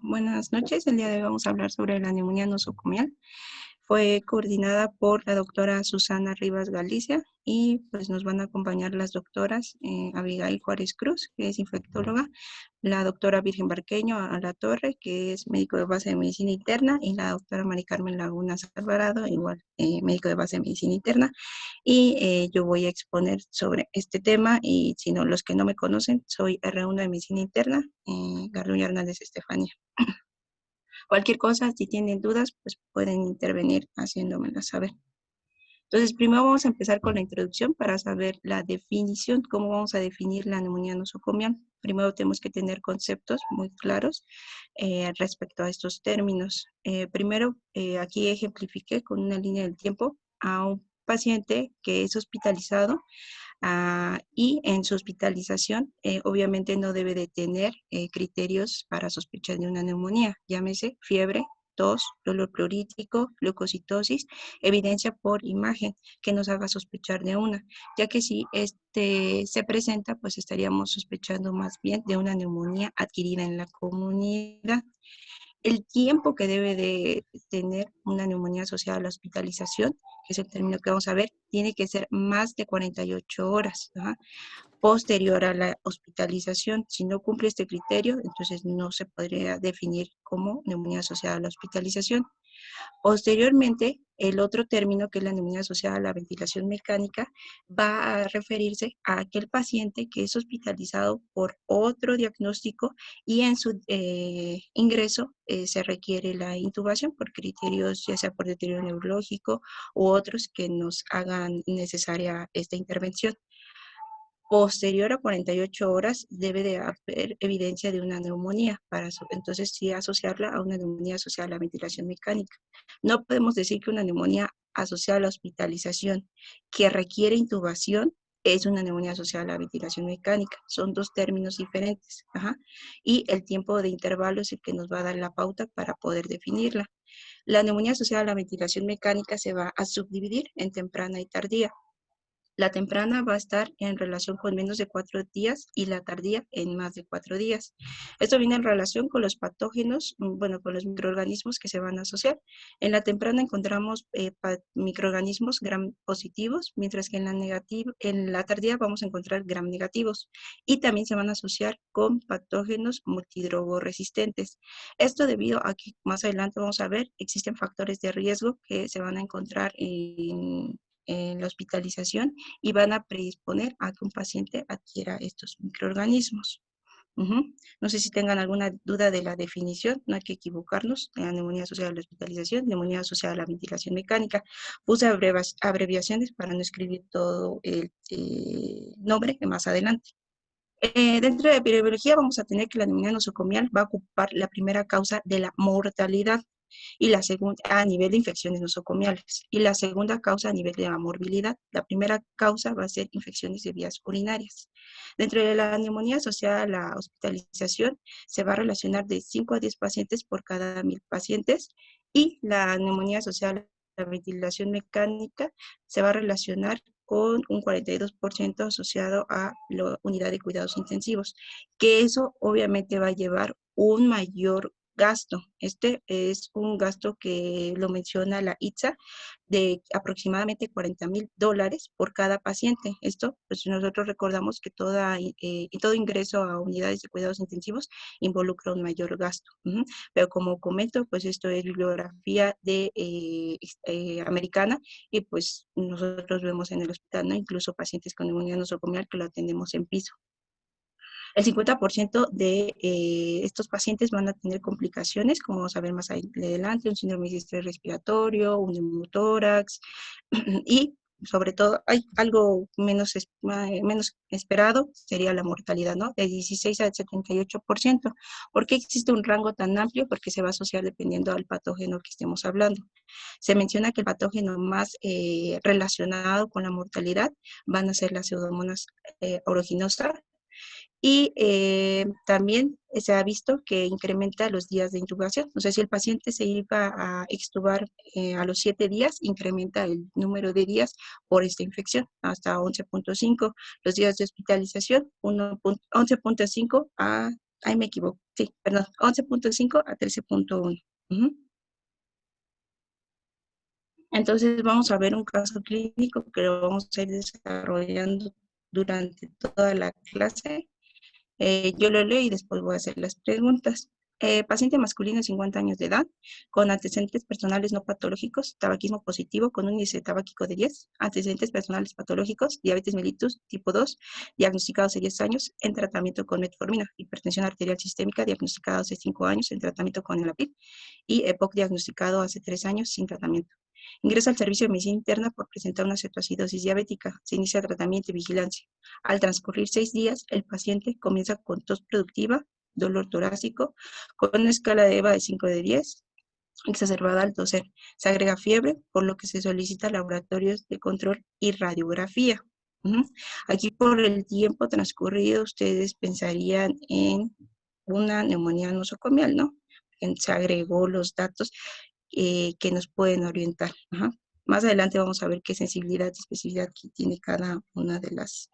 Buenas noches, el día de hoy vamos a hablar sobre la neumonía nosocomial. Fue coordinada por la doctora Susana Rivas Galicia y pues nos van a acompañar las doctoras Abigail Juárez Cruz, que es infectóloga, la doctora Virgen Barqueño a la Torre, que es médico de base de medicina interna, y la doctora Mari Carmen Laguna Alvarado, igual médico de base de medicina interna. Y yo voy a exponer sobre este tema y si no, los que no me conocen, soy R1 de medicina interna, Garduño Hernández Estefanía. Cualquier cosa, si tienen dudas, pues pueden intervenir haciéndomelas saber. Entonces, primero vamos a empezar con la introducción para saber la definición, cómo vamos a definir la neumonía nosocomial. Primero tenemos que tener conceptos muy claros respecto a estos términos. Primero, aquí ejemplifiqué con una línea del tiempo a un paciente que es hospitalizado y en su hospitalización obviamente no debe de tener criterios para sospechar de una neumonía, llámese fiebre, tos, dolor pleurítico, leucocitosis, evidencia por imagen que nos haga sospechar de una, ya que si este se presenta, pues estaríamos sospechando más bien de una neumonía adquirida en la comunidad. El tiempo que debe de tener una neumonía asociada a la hospitalización, que es el término que vamos a ver, tiene que ser más de 48 horas, ¿no? Posterior a la hospitalización. Si no cumple este criterio, entonces no se podría definir como neumonía asociada a la hospitalización. Posteriormente, el otro término, que es la neumonía asociada a la ventilación mecánica, va a referirse a aquel paciente que es hospitalizado por otro diagnóstico y en su ingreso se requiere la intubación por criterios, ya sea por deterioro neurológico u otros que nos hagan necesaria esta intervención. Posterior a 48 horas debe de haber evidencia de una neumonía, para entonces sí asociarla a una neumonía asociada a la ventilación mecánica. No podemos decir que una neumonía asociada a la hospitalización que requiere intubación es una neumonía asociada a la ventilación mecánica. Son dos términos diferentes. Y el tiempo de intervalo es el que nos va a dar la pauta para poder definirla. La neumonía asociada a la ventilación mecánica se va a subdividir en temprana y tardía. La temprana va a estar en relación con menos de 4 días y la tardía en más de 4 días. Esto viene en relación con los patógenos, bueno, con los microorganismos que se van a asociar. En la temprana encontramos microorganismos gram positivos, mientras que en la tardía vamos a encontrar gram negativos. Y también se van a asociar con patógenos multidrogoresistentes. Esto debido a que más adelante vamos a ver, existen factores de riesgo que se van a encontrar en la hospitalización y van a predisponer a que un paciente adquiera estos microorganismos. No sé si tengan alguna duda de la definición, no hay que equivocarnos. La neumonía asociada a la hospitalización, neumonía asociada a la ventilación mecánica. Puse abreviaciones para no escribir todo el nombre más adelante. Dentro de epidemiología vamos a tener que la neumonía nosocomial va a ocupar la primera causa de la mortalidad y la segunda a nivel de infecciones nosocomiales y la segunda causa a nivel de la morbilidad. La primera causa va a ser infecciones de vías urinarias. Dentro de la neumonía asociada a la hospitalización se va a relacionar de 5 a 10 pacientes por cada 1000 pacientes y la neumonía asociada a la ventilación mecánica se va a relacionar con un 42% asociado a la unidad de cuidados intensivos, que eso obviamente va a llevar un mayor gasto. Este es un gasto que lo menciona la ITSA de aproximadamente $40,000 por cada paciente. Esto, pues nosotros recordamos que todo ingreso a unidades de cuidados intensivos involucra un mayor gasto. Pero como comento, pues esto es bibliografía de americana y pues nosotros vemos en el hospital, ¿no? Incluso pacientes con neumonía nosocomial que lo atendemos en piso. El 50% de estos pacientes van a tener complicaciones, como vamos a ver más adelante, un síndrome de estrés respiratorio, un neumotórax, y sobre todo hay algo menos esperado, sería la mortalidad, ¿no? De 16 al 78%. ¿Por qué existe un rango tan amplio? Porque se va a asociar dependiendo al patógeno que estemos hablando. Se menciona que el patógeno más relacionado con la mortalidad van a ser las pseudomonas aeruginosa, y también se ha visto que incrementa los días de intubación. O sea, si el paciente se iba a extubar a los 7 días, incrementa el número de días por esta infección hasta 11.5. Los días de hospitalización, 11.5 a ahí me equivoco, sí, perdón, 11.5 a 13.1. Entonces vamos a ver un caso clínico que lo vamos a ir desarrollando durante toda la clase. Yo lo leo y después voy a hacer las preguntas. Paciente masculino de 50 años de edad, con antecedentes personales no patológicos, tabaquismo positivo con un índice tabáquico de 10, antecedentes personales patológicos, diabetes mellitus tipo 2, diagnosticado hace 10 años en tratamiento con metformina, hipertensión arterial sistémica, diagnosticado hace 5 años en tratamiento con Enlapid, y EPOC diagnosticado hace 3 años sin tratamiento. Ingresa al servicio de medicina interna por presentar una cetoacidosis diabética. Se inicia tratamiento y vigilancia. Al transcurrir 6 días, el paciente comienza con tos productiva, dolor torácico, con una escala de EVA de 5 de 10, exacerbada al toser. Se agrega fiebre, por lo que se solicita laboratorios de control y radiografía. Aquí por el tiempo transcurrido, ustedes pensarían en una neumonía nosocomial, ¿no? Se agregó los datos que nos pueden orientar. Más adelante vamos a ver qué sensibilidad y especificidad que tiene cada una de las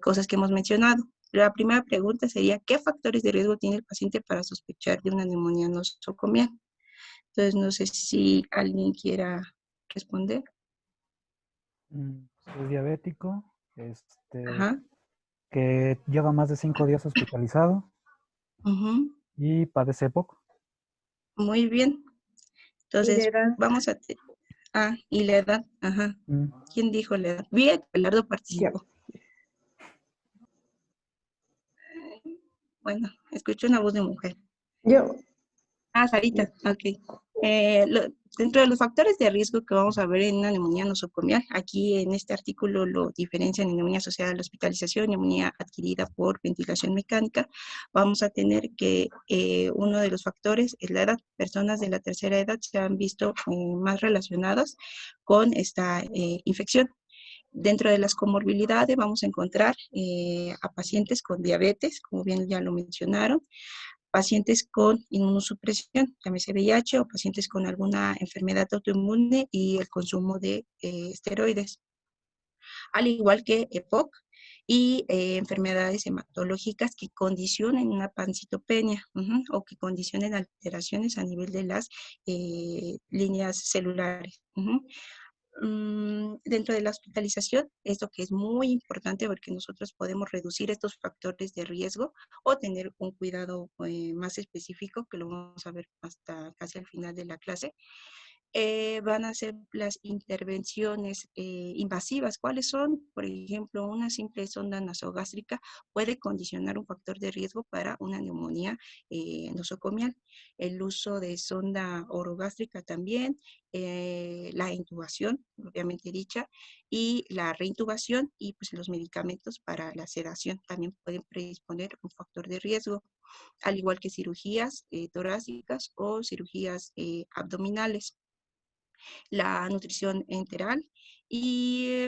cosas que hemos mencionado. La primera pregunta sería, ¿qué factores de riesgo tiene el paciente para sospechar de una neumonía nosocomial? Entonces, no sé si alguien quiera responder. Es diabético, Ajá. que lleva más de 5 días hospitalizado y padece poco. Muy bien. Y de Entonces, edad. vamos a... y la edad. Ajá. ¿Quién dijo la edad? Bien, Belardo participó. Bueno, escucho una voz de mujer. Yo. Sarita, ok. Dentro de los factores de riesgo que vamos a ver en una neumonía nosocomial, aquí en este artículo lo diferencian en neumonía asociada a la hospitalización, neumonía adquirida por ventilación mecánica. Vamos a tener que uno de los factores es la edad. Personas de la tercera edad se han visto más relacionadas con esta infección. Dentro de las comorbilidades vamos a encontrar a pacientes con diabetes, como bien ya lo mencionaron, pacientes con inmunosupresión, llámese VIH, o pacientes con alguna enfermedad autoinmune y el consumo de esteroides, al igual que EPOC y enfermedades hematológicas que condicionen una pancitopenia o que condicionen alteraciones a nivel de las líneas celulares. Dentro de la hospitalización, esto que es muy importante porque nosotros podemos reducir estos factores de riesgo o tener un cuidado más específico, que lo vamos a ver hasta casi al final de la clase. Van a ser las intervenciones invasivas. ¿Cuáles son? Por ejemplo, una simple sonda nasogástrica puede condicionar un factor de riesgo para una neumonía nosocomial. El uso de sonda orogástrica también, la intubación, obviamente dicha, y la reintubación y pues los medicamentos para la sedación también pueden predisponer un factor de riesgo, al igual que cirugías torácicas o cirugías abdominales, la nutrición enteral y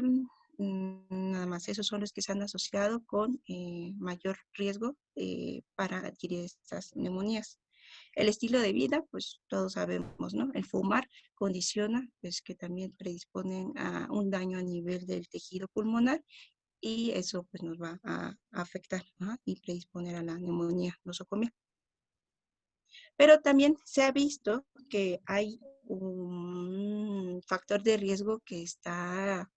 nada más. Esos son los que se han asociado con mayor riesgo para adquirir estas neumonías. El estilo de vida, pues todos sabemos, ¿no? El fumar condiciona, pues que también predisponen a un daño a nivel del tejido pulmonar y eso pues nos va a afectar y predisponer a la neumonía nosocomial. Pero también se ha visto que hay un factor de riesgo que está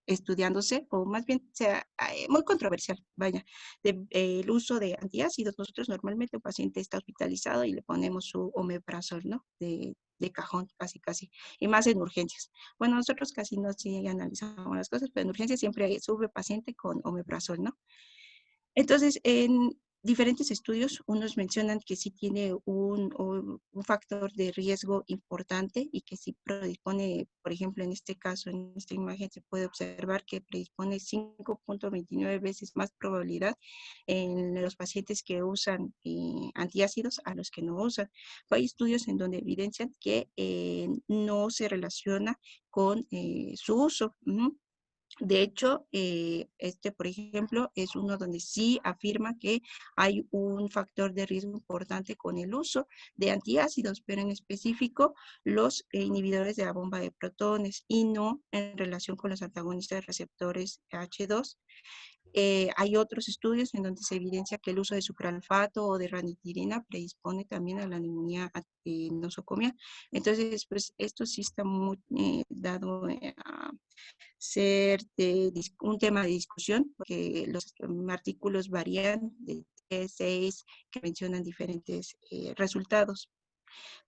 estudiándose, o más bien sea muy controversial, vaya, el uso de antiácidos. Nosotros normalmente un paciente está hospitalizado y le ponemos su omeprazol, ¿no? De cajón, casi, casi, y más en urgencias. Bueno, nosotros casi no sí analizamos las cosas, pero en urgencias siempre sube paciente con omeprazol, ¿no? Entonces, en diferentes estudios, unos mencionan que sí tiene un factor de riesgo importante y que sí predispone, por ejemplo, en este caso, en esta imagen se puede observar que predispone 5.29 veces más probabilidad en los pacientes que usan antiácidos a los que no usan. Hay estudios en donde evidencian que no se relaciona con su uso. De hecho, por ejemplo, es uno donde sí afirma que hay un factor de riesgo importante con el uso de antiácidos, pero en específico los inhibidores de la bomba de protones y no en relación con los antagonistas de receptores H2. Hay otros estudios en donde se evidencia que el uso de sucralfato o de ranitidina predispone también a la neumonía nosocomial. Entonces, pues esto sí está muy dado a ser un tema de discusión, porque los artículos varían de 3, 6, que mencionan diferentes resultados.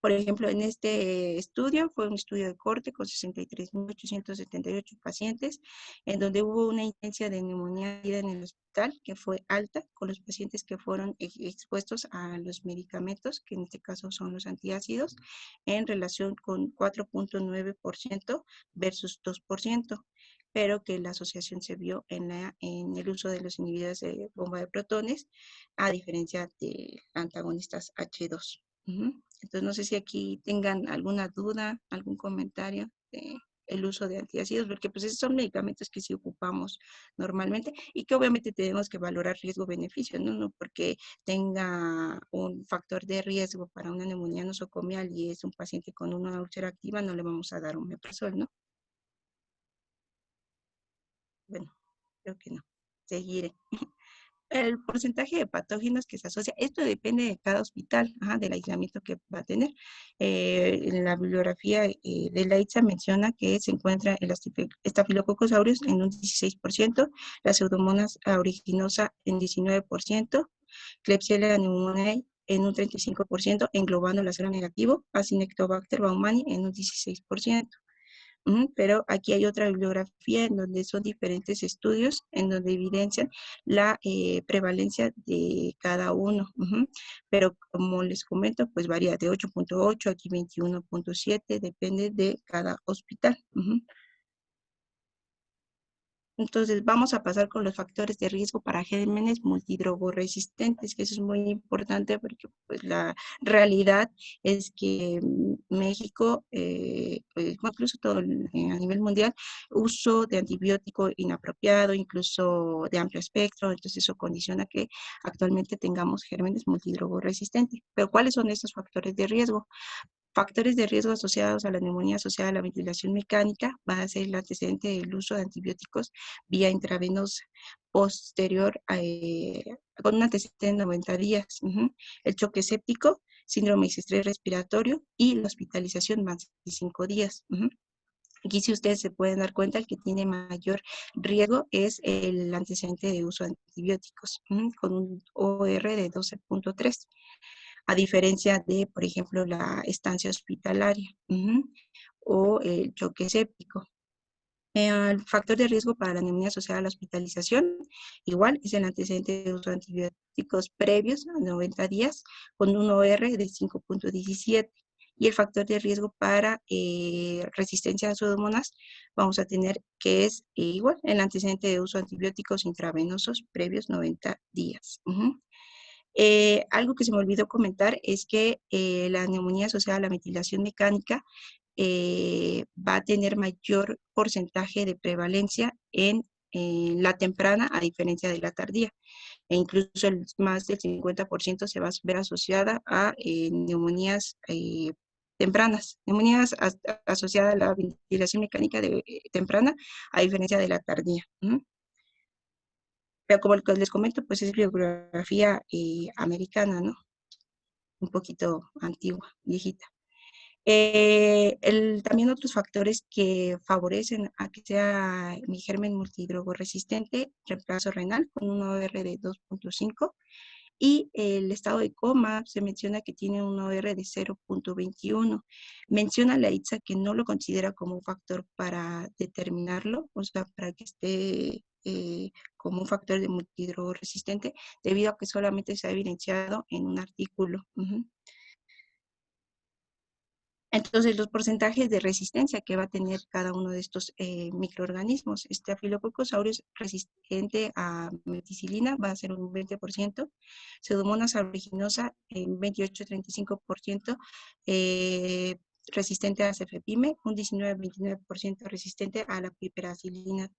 Por ejemplo, en este estudio, fue un estudio de corte con 63.878 pacientes, en donde hubo una incidencia de neumonía en el hospital que fue alta con los pacientes que fueron expuestos a los medicamentos, que en este caso son los antiácidos, en relación con 4.9% versus 2%, pero que la asociación se vio en el uso de los inhibidores de bomba de protones, a diferencia de antagonistas H2. Entonces, no sé si aquí tengan alguna duda, algún comentario de el uso de antiácidos, porque pues esos son medicamentos que sí ocupamos normalmente y que obviamente tenemos que valorar riesgo-beneficio, ¿no? No porque tenga un factor de riesgo para una neumonía nosocomial y es un paciente con una úlcera activa, no le vamos a dar un omeprazol, ¿no? Bueno, creo que no. Seguiré. El porcentaje de patógenos que se asocia, esto depende de cada hospital, del aislamiento que va a tener. En la bibliografía de la ITSA menciona que se encuentra el Staphylococcus aureus en un 16%, la Pseudomonas aeruginosa en 19%, Klebsiella pneumoniae en un 35%, englobando la cero negativo, Acinetobacter baumannii en un 16%. Pero aquí hay otra bibliografía en donde son diferentes estudios, en donde evidencian la prevalencia de cada uno. Pero como les comento, pues varía de 8.8, aquí 21.7, depende de cada hospital. Entonces, vamos a pasar con los factores de riesgo para gérmenes multidrogoresistentes, que eso es muy importante porque pues, la realidad es que México, pues, incluso todo a nivel mundial, uso de antibiótico inapropiado, incluso de amplio espectro, entonces eso condiciona que actualmente tengamos gérmenes multidrogoresistentes. Pero, ¿cuáles son estos factores de riesgo? Factores de riesgo asociados a la neumonía asociada a la ventilación mecánica va a ser el antecedente del uso de antibióticos vía intravenosa posterior con un antecedente de 90 días. El choque séptico, síndrome de estrés respiratorio y la hospitalización más de 5 días. Aquí, si ustedes se pueden dar cuenta, el que tiene mayor riesgo es el antecedente de uso de antibióticos, con un OR de 12.3. A diferencia de, por ejemplo, la estancia hospitalaria o el choque séptico. El factor de riesgo para la neumonía asociada a la hospitalización, igual, es el antecedente de uso de antibióticos previos a 90 días con un OR de 5.17. Y el factor de riesgo para resistencia a pseudomonas, vamos a tener que es igual, el antecedente de uso de antibióticos intravenosos previos 90 días. Algo que se me olvidó comentar es que la neumonía asociada a la ventilación mecánica va a tener mayor porcentaje de prevalencia en la temprana a diferencia de la tardía. E incluso más del 50% se va a ver asociada a neumonías tempranas, neumonías asociadas a la ventilación mecánica temprana a diferencia de la tardía. Pero como les comento, pues es bibliografía americana, ¿no? Un poquito antigua, viejita. También otros factores que favorecen a que sea mi germen multidrogoresistente, reemplazo renal con un OR de 2.5 y el estado de coma se menciona que tiene un OR de 0.21. Menciona la ITSA que no lo considera como un factor para determinarlo, o sea, para que esté como un factor de multidrogoresistente, debido a que solamente se ha evidenciado en un artículo. Entonces, los porcentajes de resistencia que va a tener cada uno de estos microorganismos. Staphylococcus aureus resistente a meticilina va a ser un 20%, Pseudomonas aeruginosa en 28-35%, resistente a cefepime, un 19-29% resistente a la piperacilina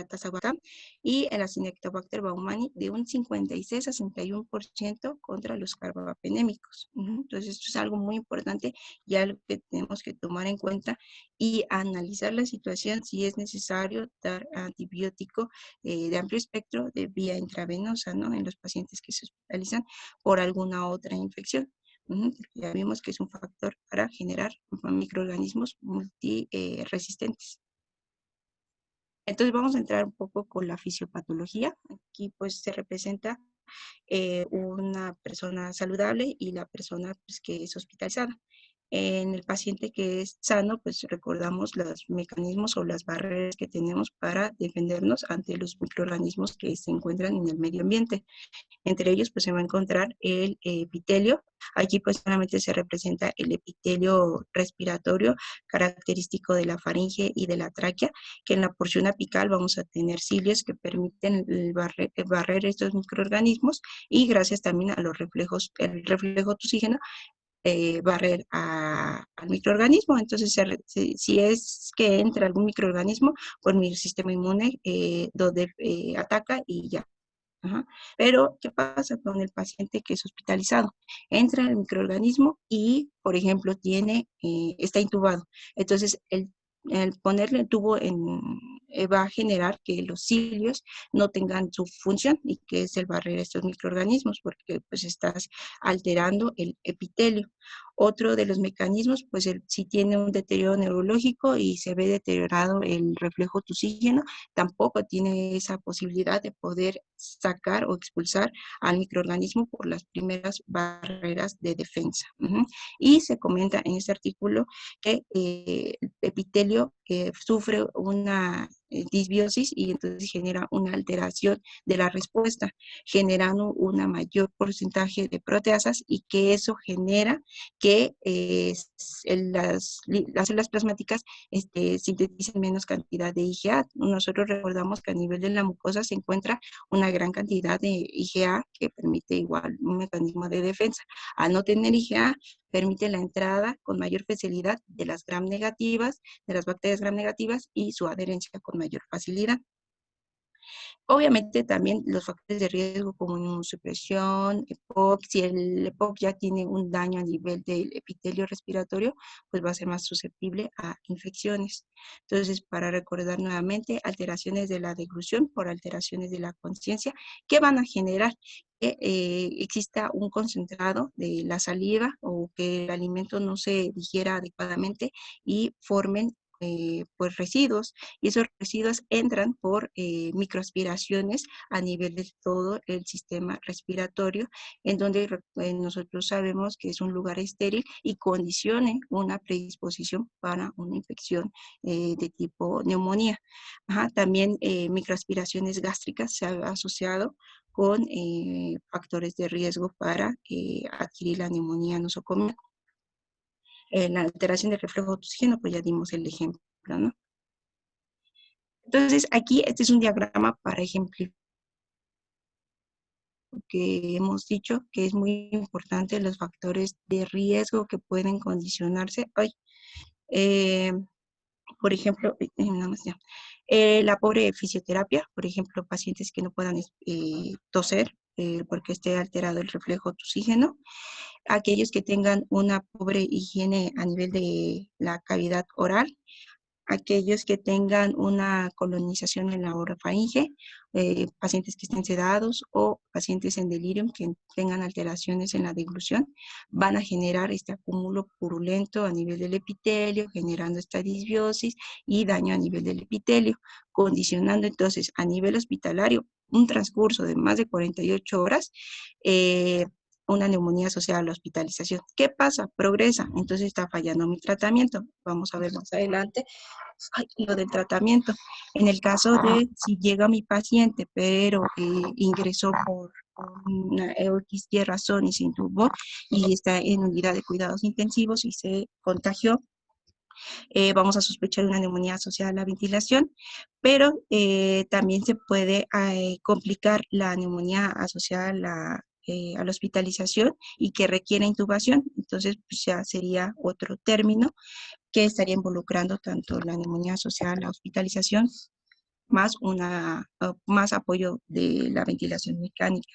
tazobactam y el Acinetobacter baumannii de un 56-61% contra los carbapenémicos. Entonces, esto es algo muy importante y algo que tenemos que tomar en cuenta y analizar la situación si es necesario dar antibiótico de amplio espectro de vía intravenosa, ¿no? En los pacientes que se hospitalizan por alguna otra infección. Ya vimos que es un factor para generar microorganismos multiresistentes. Entonces vamos a entrar un poco con la fisiopatología. Aquí pues se representa una persona saludable y la persona pues, que es hospitalizada. En el paciente que es sano, pues recordamos los mecanismos o las barreras que tenemos para defendernos ante los microorganismos que se encuentran en el medio ambiente. Entre ellos, pues se va a encontrar el epitelio. Aquí, pues solamente se representa el epitelio respiratorio característico de la faringe y de la tráquea, que en la porción apical vamos a tener cilios que permiten barrer estos microorganismos y gracias también a los reflejos, el reflejo toxígeno, barrer al microorganismo. Entonces, si es que entra algún microorganismo, pues mi sistema inmune ataca y ya. Pero, ¿qué pasa con el paciente que es hospitalizado? Entra el microorganismo y, por ejemplo, está intubado. Entonces, el ponerle el tubo va a generar que los cilios no tengan su función y que es el barrer estos microorganismos porque pues estás alterando el epitelio. Otro de los mecanismos, pues si tiene un deterioro neurológico y se ve deteriorado el reflejo toxígeno, tampoco tiene esa posibilidad de poder sacar o expulsar al microorganismo por las primeras barreras de defensa. Y se comenta en este artículo que el epitelio sufre una disbiosis y entonces genera una alteración de la respuesta, generando un mayor porcentaje de proteasas y que eso genera que las células plasmáticas sinteticen menos cantidad de IgA. Nosotros recordamos que a nivel de la mucosa se encuentra una gran cantidad de IgA que permite igual un mecanismo de defensa. Al no tener IgA, permite la entrada con mayor facilidad de las gram negativas, de las bacterias gram negativas y su adherencia con mayor facilidad. Obviamente también los factores de riesgo como inmunosupresión, EPOC, si el EPOC ya tiene un daño a nivel del epitelio respiratorio, pues va a ser más susceptible a infecciones. Entonces, para recordar nuevamente, alteraciones de la deglución por alteraciones de la conciencia, que van a generar que exista un concentrado de la saliva o que el alimento no se digiera adecuadamente y formen pues residuos y esos residuos entran por microaspiraciones a nivel de todo el sistema respiratorio, en donde nosotros sabemos que es un lugar estéril y condicione una predisposición para una infección de tipo neumonía. También microaspiraciones gástricas se ha asociado con factores de riesgo para adquirir la neumonía nosocomial. La alteración del reflejo toxígeno, pues ya dimos el ejemplo, ¿no? Entonces, aquí este es un diagrama para ejemplificar que hemos dicho que es muy importante los factores de riesgo que pueden condicionarse. Por ejemplo, nada más ya. La pobre fisioterapia, por ejemplo, pacientes que no puedan toser porque esté alterado el reflejo toxígeno. Aquellos que tengan una pobre higiene a nivel de la cavidad oral, aquellos que tengan una colonización en la orofaringe, pacientes que estén sedados o pacientes en delirium que tengan alteraciones en la deglución, van a generar este acúmulo purulento a nivel del epitelio, generando esta disbiosis y daño a nivel del epitelio, condicionando entonces a nivel hospitalario un transcurso de más de 48 horas, una neumonía asociada a la hospitalización. ¿Qué pasa? Progresa, entonces está fallando mi tratamiento. Vamos a ver más adelante lo del tratamiento. En el caso de si llega mi paciente, pero ingresó por una X razón y se intubó y está en unidad de cuidados intensivos y se contagió, vamos a sospechar una neumonía asociada a la ventilación, pero también se puede complicar la neumonía asociada a la hospitalización y que requiere intubación. Entonces, entonces pues, ya sería otro término que estaría involucrando tanto la neumonía asociada a la hospitalización, más apoyo de la ventilación mecánica.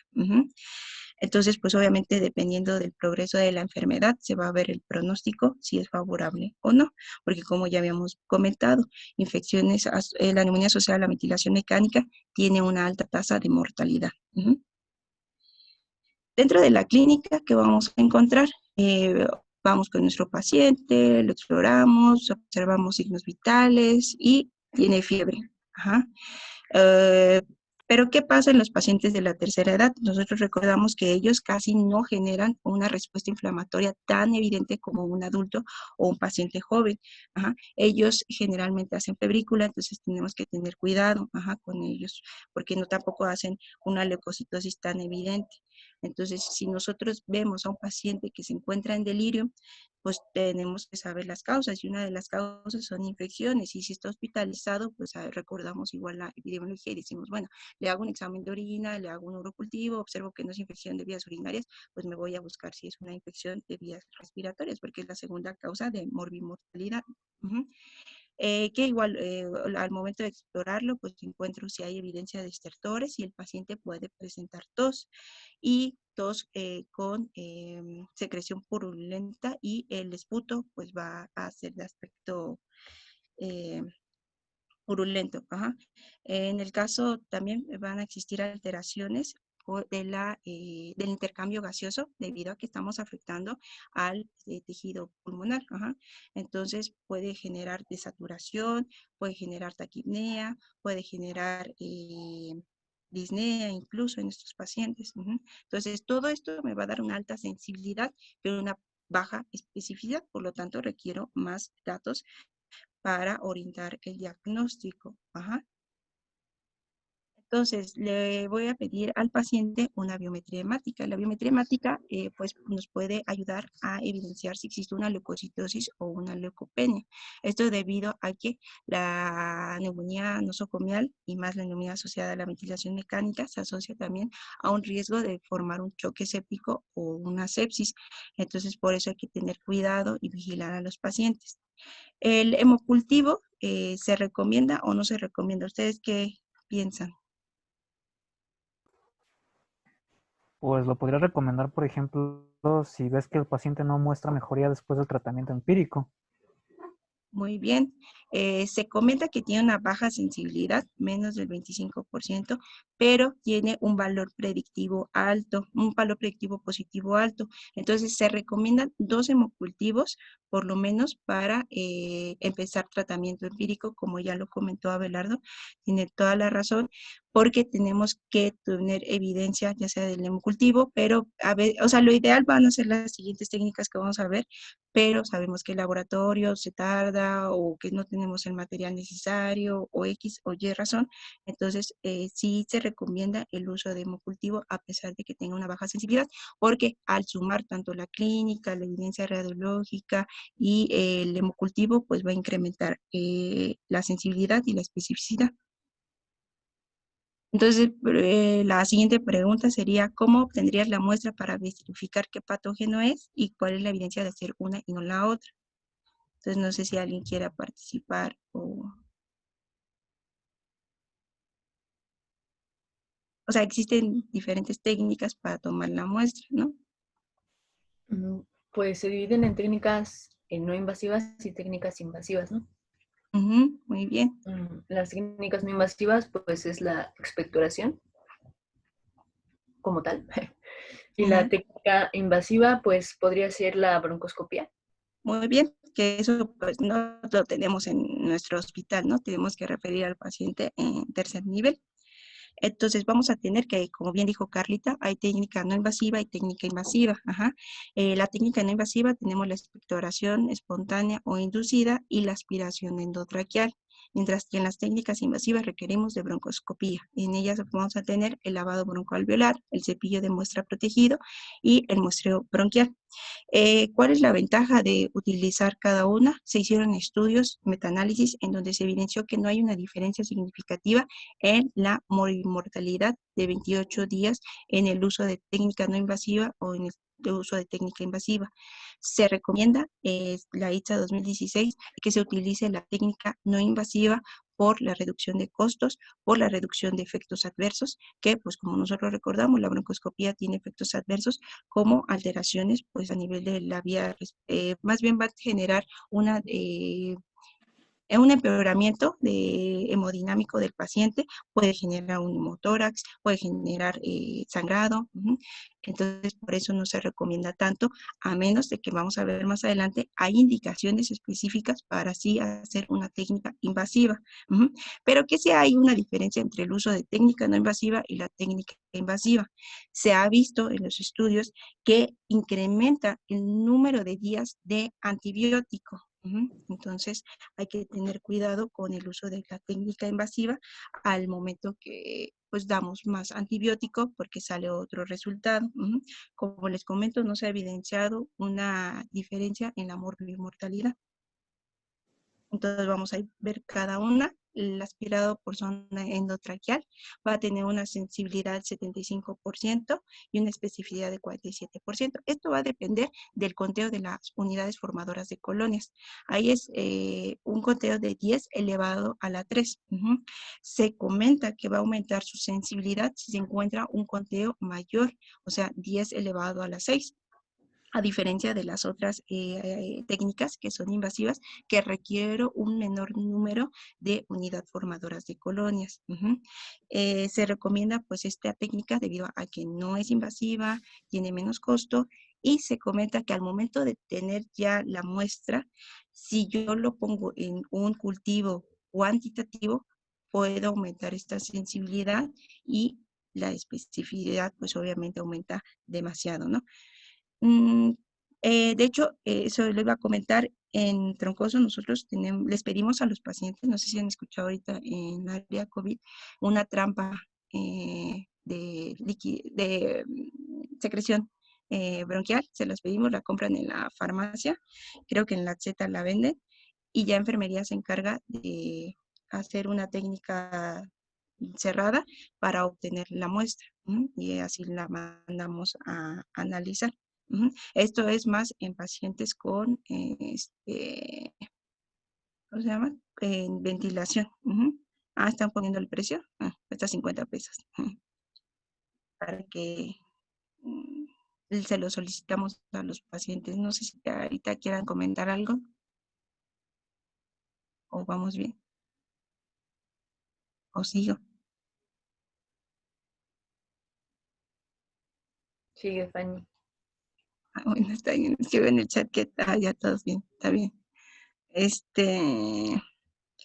Entonces, pues obviamente dependiendo del progreso de la enfermedad, se va a ver el pronóstico si es favorable o no, porque como ya habíamos comentado, la neumonía asociada a la ventilación mecánica tiene una alta tasa de mortalidad. Dentro de la clínica, ¿qué vamos a encontrar? Vamos con nuestro paciente, lo exploramos, observamos signos vitales y tiene fiebre. Ajá. Pero ¿qué pasa en los pacientes de la tercera edad? Nosotros recordamos que ellos casi no generan una respuesta inflamatoria tan evidente como un adulto o un paciente joven. Ajá. Ellos generalmente hacen febrícula, entonces tenemos que tener cuidado, con ellos, porque no tampoco hacen una leucocitosis tan evidente. Entonces, si nosotros vemos a un paciente que se encuentra en delirio, pues tenemos que saber las causas, y una de las causas son infecciones, y si está hospitalizado, pues recordamos igual la epidemiología y decimos, bueno, le hago un examen de orina, le hago un urocultivo, observo que no es infección de vías urinarias, pues me voy a buscar si es una infección de vías respiratorias, porque es la segunda causa de morbimortalidad. Que igual al momento de explorarlo, pues encuentro si hay evidencia de estertores y el paciente puede presentar tos, y tos con secreción purulenta, y el esputo pues va a ser de aspecto eh, purulento. En el caso también van a existir alteraciones del intercambio gaseoso debido a que estamos afectando al tejido pulmonar. Entonces puede generar desaturación, puede generar taquipnea, puede generar disnea incluso en estos pacientes. Entonces todo esto me va a dar una alta sensibilidad, pero una baja especificidad, por lo tanto requiero más datos para orientar el diagnóstico. Entonces, le voy a pedir al paciente una biometría hemática. La biometría hemática pues, nos puede ayudar a evidenciar si existe una leucocitosis o una leucopenia. Esto debido a que la neumonía nosocomial y más la neumonía asociada a la ventilación mecánica se asocia también a un riesgo de formar un choque séptico o una sepsis. Entonces, por eso hay que tener cuidado y vigilar a los pacientes. ¿El hemocultivo se recomienda o no se recomienda? ¿Ustedes qué piensan? Pues lo podría recomendar, por ejemplo, si ves que el paciente no muestra mejoría después del tratamiento empírico. Muy bien. Se comenta que tiene una baja sensibilidad, menos del 25%, pero tiene un valor predictivo alto, un valor predictivo positivo alto. Entonces, se recomiendan 2 hemocultivos, por lo menos, para empezar tratamiento empírico, como ya lo comentó Abelardo. Tiene toda la razón, porque tenemos que tener evidencia, ya sea del hemocultivo, pero lo ideal van a ser las siguientes técnicas que vamos a ver, pero sabemos que el laboratorio se tarda o que no tenemos el material necesario o X o Y razón. Entonces, sí se recomienda el uso de hemocultivo a pesar de que tenga una baja sensibilidad, porque al sumar tanto la clínica, la evidencia radiológica y el hemocultivo, pues va a incrementar la sensibilidad y la especificidad. Entonces, la siguiente pregunta sería, ¿cómo obtendrías la muestra para verificar qué patógeno es y cuál es la evidencia de hacer una y no la otra? Entonces, no sé si alguien quiera participar o sea, existen diferentes técnicas para tomar la muestra, ¿no? Pues se dividen en técnicas no invasivas y técnicas invasivas, ¿no? Muy bien. Las técnicas no invasivas, pues es la expectoración como tal. Y la técnica invasiva, pues podría ser la broncoscopia. Muy bien, que eso pues no lo tenemos en nuestro hospital, ¿no? Tenemos que referir al paciente en tercer nivel. Entonces vamos a tener que, como bien dijo Carlita, hay técnica no invasiva y técnica invasiva. La técnica no invasiva tenemos la expectoración espontánea o inducida y la aspiración endotraqueal, mientras que en las técnicas invasivas requerimos de broncoscopía. En ellas vamos a tener el lavado broncoalveolar, el cepillo de muestra protegido y el muestreo bronquial. ¿Cuál es la ventaja de utilizar cada una? Se hicieron estudios, metaanálisis, en donde se evidenció que no hay una diferencia significativa en la mortalidad de 28 días en el uso de técnica no invasiva o en de uso de técnica invasiva. Se recomienda, la ITSA 2016, que se utilice la técnica no invasiva por la reducción de costos, por la reducción de efectos adversos, que pues como nosotros recordamos, la broncoscopía tiene efectos adversos como alteraciones pues a nivel de la vía, más bien va a generar un empeoramiento hemodinámico del paciente, puede generar un hemotórax, puede generar sangrado. Entonces, por eso no se recomienda tanto, a menos de que vamos a ver más adelante, hay indicaciones específicas para así hacer una técnica invasiva. Pero que sí hay una diferencia entre el uso de técnica no invasiva y la técnica invasiva. Se ha visto en los estudios que incrementa el número de días de antibiótico. Entonces, hay que tener cuidado con el uso de la técnica invasiva al momento que pues damos más antibiótico porque sale otro resultado. Como les comento, no se ha evidenciado una diferencia en la mortalidad. Entonces vamos a ver cada una. El aspirado por zona endotraqueal va a tener una sensibilidad del 75% y una especificidad de 47%. Esto va a depender del conteo de las unidades formadoras de colonias. Ahí es un conteo de 10 elevado a la 3. Se comenta que va a aumentar su sensibilidad si se encuentra un conteo mayor, o sea, 10 elevado a la 6. A diferencia de las otras técnicas que son invasivas, que requieren un menor número de unidades formadoras de colonias. Se recomienda pues esta técnica debido a que no es invasiva, tiene menos costo y se comenta que al momento de tener ya la muestra, si yo lo pongo en un cultivo cuantitativo, puedo aumentar esta sensibilidad y la especificidad pues obviamente aumenta demasiado, ¿no? De hecho, eso lo iba a comentar, en Troncoso nosotros les pedimos a los pacientes, no sé si han escuchado ahorita en área COVID, una trampa de secreción bronquial, se las pedimos, la compran en la farmacia, creo que en la Z la venden, y ya enfermería se encarga de hacer una técnica cerrada para obtener la muestra, y así la mandamos a analizar. Esto es más en pacientes con, ¿cómo se llama? En ventilación. Están poniendo el precio, cuesta 50 pesos. Para que se lo solicitamos a los pacientes. No sé si ahorita quieran comentar algo o vamos bien. O sigo. Sigue, Fanny. Bueno, está bien. Escribe en el chat que ya todos bien, está bien.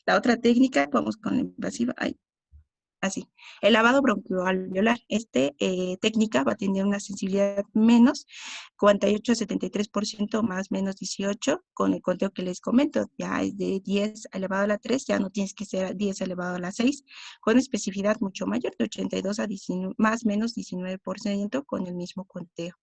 La otra técnica, vamos con la invasiva. Así. El lavado broncoalveolar. Técnica va a tener una sensibilidad menos, 48 a 73% más menos 18, con el conteo que les comento. Ya es de 10 elevado a la 3, ya no tienes que ser 10 elevado a la 6, con especificidad mucho mayor, de 82 a 19, más menos 19% con el mismo conteo.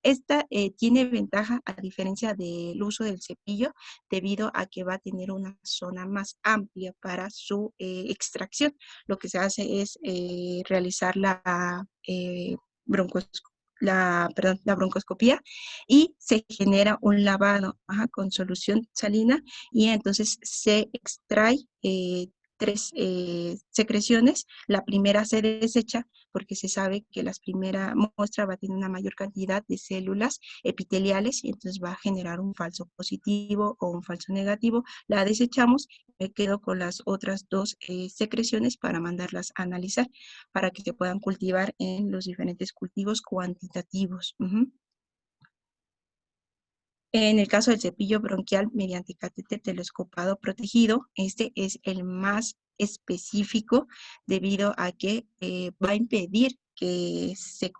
Esta tiene ventaja a diferencia del uso del cepillo debido a que va a tener una zona más amplia para su extracción. Lo que se hace es realizar la broncoscopía y se genera un lavado con solución salina y entonces se extrae 3 secreciones. La primera se desecha porque se sabe que la primera muestra va a tener una mayor cantidad de células epiteliales y entonces va a generar un falso positivo o un falso negativo. La desechamos y me quedo con las otras 2 secreciones para mandarlas a analizar para que se puedan cultivar en los diferentes cultivos cuantitativos. En el caso del cepillo bronquial mediante catéter telescopado protegido, este es el más específico debido a que va a impedir que se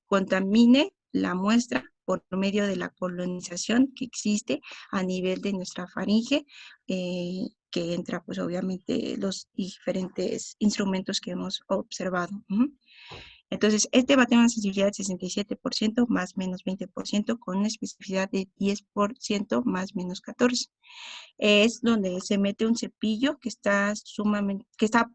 contamine la muestra por medio de la colonización que existe a nivel de nuestra faringe, que entra pues obviamente los diferentes instrumentos que hemos observado. Entonces, va a tener una sensibilidad de 67% más menos 20% con una especificidad de 10% más menos 14%. Es donde se mete un cepillo que está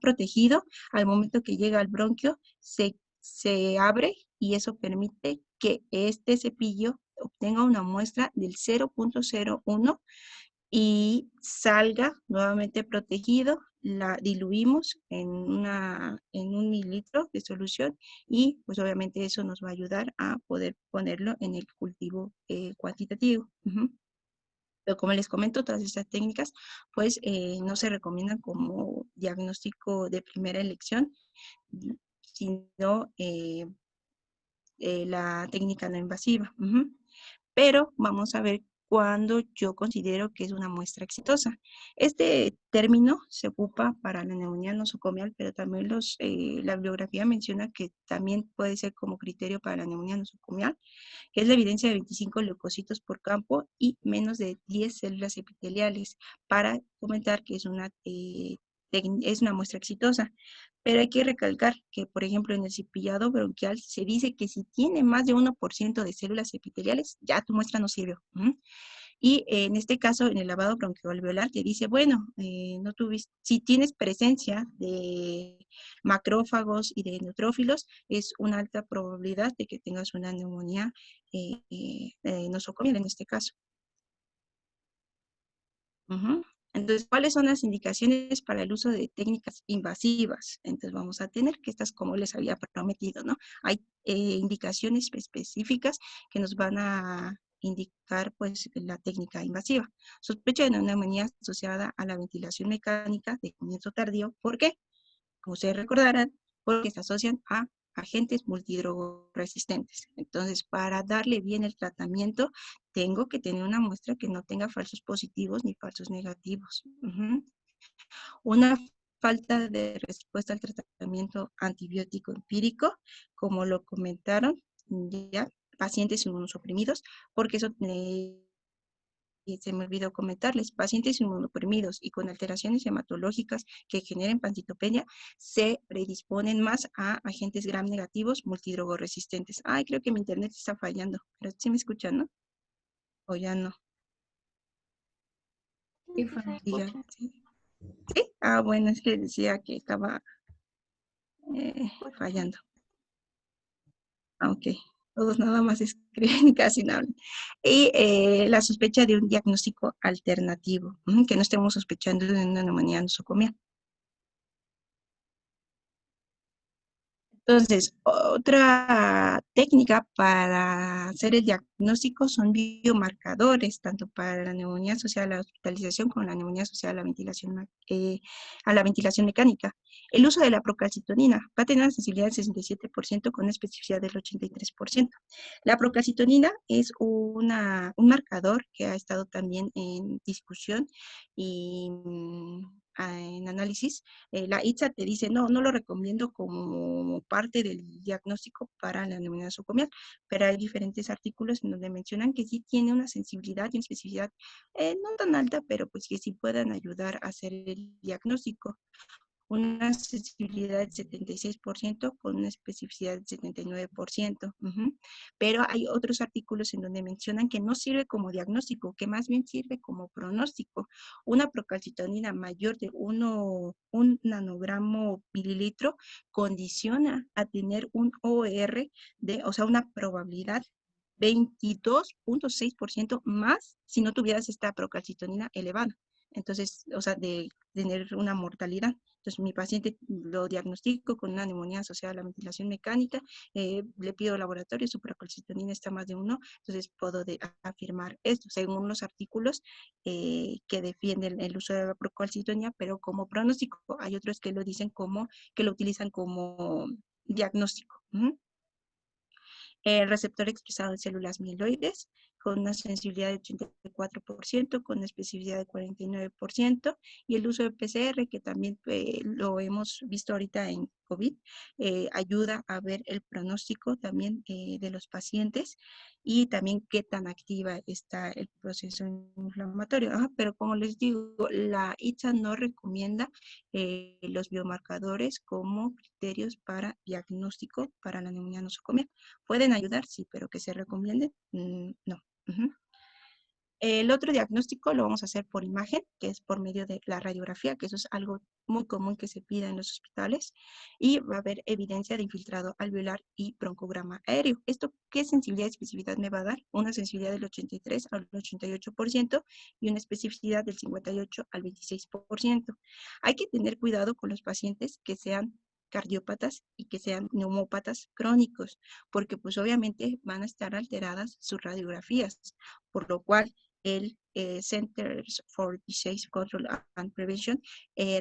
protegido. Al momento que llega al bronquio, se abre y eso permite que este cepillo obtenga una muestra del 0.01 y salga nuevamente protegido. La diluimos en 1 mililitro de solución y pues obviamente eso nos va a ayudar a poder ponerlo en el cultivo cuantitativo. Pero como les comento, todas estas técnicas pues no se recomiendan como diagnóstico de primera elección, sino la técnica no invasiva. Pero vamos a ver cuándo yo considero que es una muestra exitosa. Este término se ocupa para la neumonía nosocomial, pero también la bibliografía menciona que también puede ser como criterio para la neumonía nosocomial, que es la evidencia de 25 leucocitos por campo y menos de 10 células epiteliales, para comentar que es una muestra exitosa. Pero hay que recalcar que, por ejemplo, en el cepillado bronquial se dice que si tiene más de 1% de células epiteliales, ya tu muestra no sirve. Y en este caso, en el lavado bronquialveolar, te dice, bueno, no tuviste, si tienes presencia de macrófagos y de neutrófilos, es una alta probabilidad de que tengas una neumonía nosocomial en este caso. Entonces, ¿cuáles son las indicaciones para el uso de técnicas invasivas? Entonces, vamos a tener que estas, como les había prometido, ¿no? Hay indicaciones específicas que nos van a indicar, pues, la técnica invasiva. Sospecha de una neumonía asociada a la ventilación mecánica de comienzo tardío. ¿Por qué? Como ustedes recordarán, porque se asocian a agentes multidrogoresistentes. Entonces, para darle bien el tratamiento, tengo que tener una muestra que no tenga falsos positivos ni falsos negativos. Una falta de respuesta al tratamiento antibiótico empírico, como lo comentaron ya, pacientes inmunosuprimidos, porque eso y se me olvidó comentarles, pacientes inmunodeprimidos y con alteraciones hematológicas que generen pancitopenia se predisponen más a agentes gram negativos multidrogoresistentes. Ay, creo que mi internet está fallando, pero sí me escuchan, ¿no? O ya no. Sí, Fanny. Diga, ¿sí? ¿Sí? Ah, bueno, es que decía que estaba fallando. Ah, ok. Todos nada más escriben y casi no hablan. Y la sospecha de un diagnóstico alternativo, que no estemos sospechando de una neumonía nosocomial. Entonces, otra técnica para hacer el diagnóstico son biomarcadores, tanto para la neumonía asociada a la hospitalización como la neumonía asociada a la ventilación mecánica. El uso de la procalcitonina va a tener una sensibilidad del 67% con una especificidad del 83%. La procalcitonina es un marcador que ha estado también en discusión y en análisis. La ITSA te dice, no, no lo recomiendo como parte del diagnóstico para la neumonía nosocomial, pero hay diferentes artículos en donde mencionan que sí tiene una sensibilidad y una especificidad no tan alta, pero pues que sí puedan ayudar a hacer el diagnóstico. Una sensibilidad del 76% con una especificidad del 79%. Pero hay otros artículos en donde mencionan que no sirve como diagnóstico, que más bien sirve como pronóstico. Una procalcitonina mayor de un nanogramo mililitro condiciona a tener un OR, o sea, una probabilidad 22.6% más si no tuvieras esta procalcitonina elevada. Entonces, o sea, de tener una mortalidad. Entonces, mi paciente lo diagnostico con una neumonía asociada a la ventilación mecánica, le pido laboratorio, su procalcitonina está más de 1, entonces puedo afirmar esto, según los artículos que defienden el uso de la procalcitonina, pero como pronóstico. Hay otros que lo dicen que lo utilizan como diagnóstico. El receptor expresado en células mieloides con una sensibilidad de 84%, con una especificidad de 49%, y el uso de PCR, que también lo hemos visto ahorita en COVID, ayuda a ver el pronóstico también de los pacientes y también qué tan activa está el proceso inflamatorio. Pero como les digo, la ITSA no recomienda los biomarcadores como criterios para diagnóstico para la neumonía nosocomial. Pueden ayudar, sí, pero que se recomiende, no. El otro diagnóstico lo vamos a hacer por imagen, que es por medio de la radiografía, que eso es algo muy común que se pida en los hospitales, y va a haber evidencia de infiltrado alveolar y broncograma aéreo. ¿Esto qué sensibilidad y especificidad me va a dar? Una sensibilidad del 83 al 88% y una especificidad del 58 al 26%. Hay que tener cuidado con los pacientes que sean cardiópatas y que sean neumópatas crónicos, porque pues obviamente van a estar alteradas sus radiografías, por lo cual el Centers for Disease Control and Prevention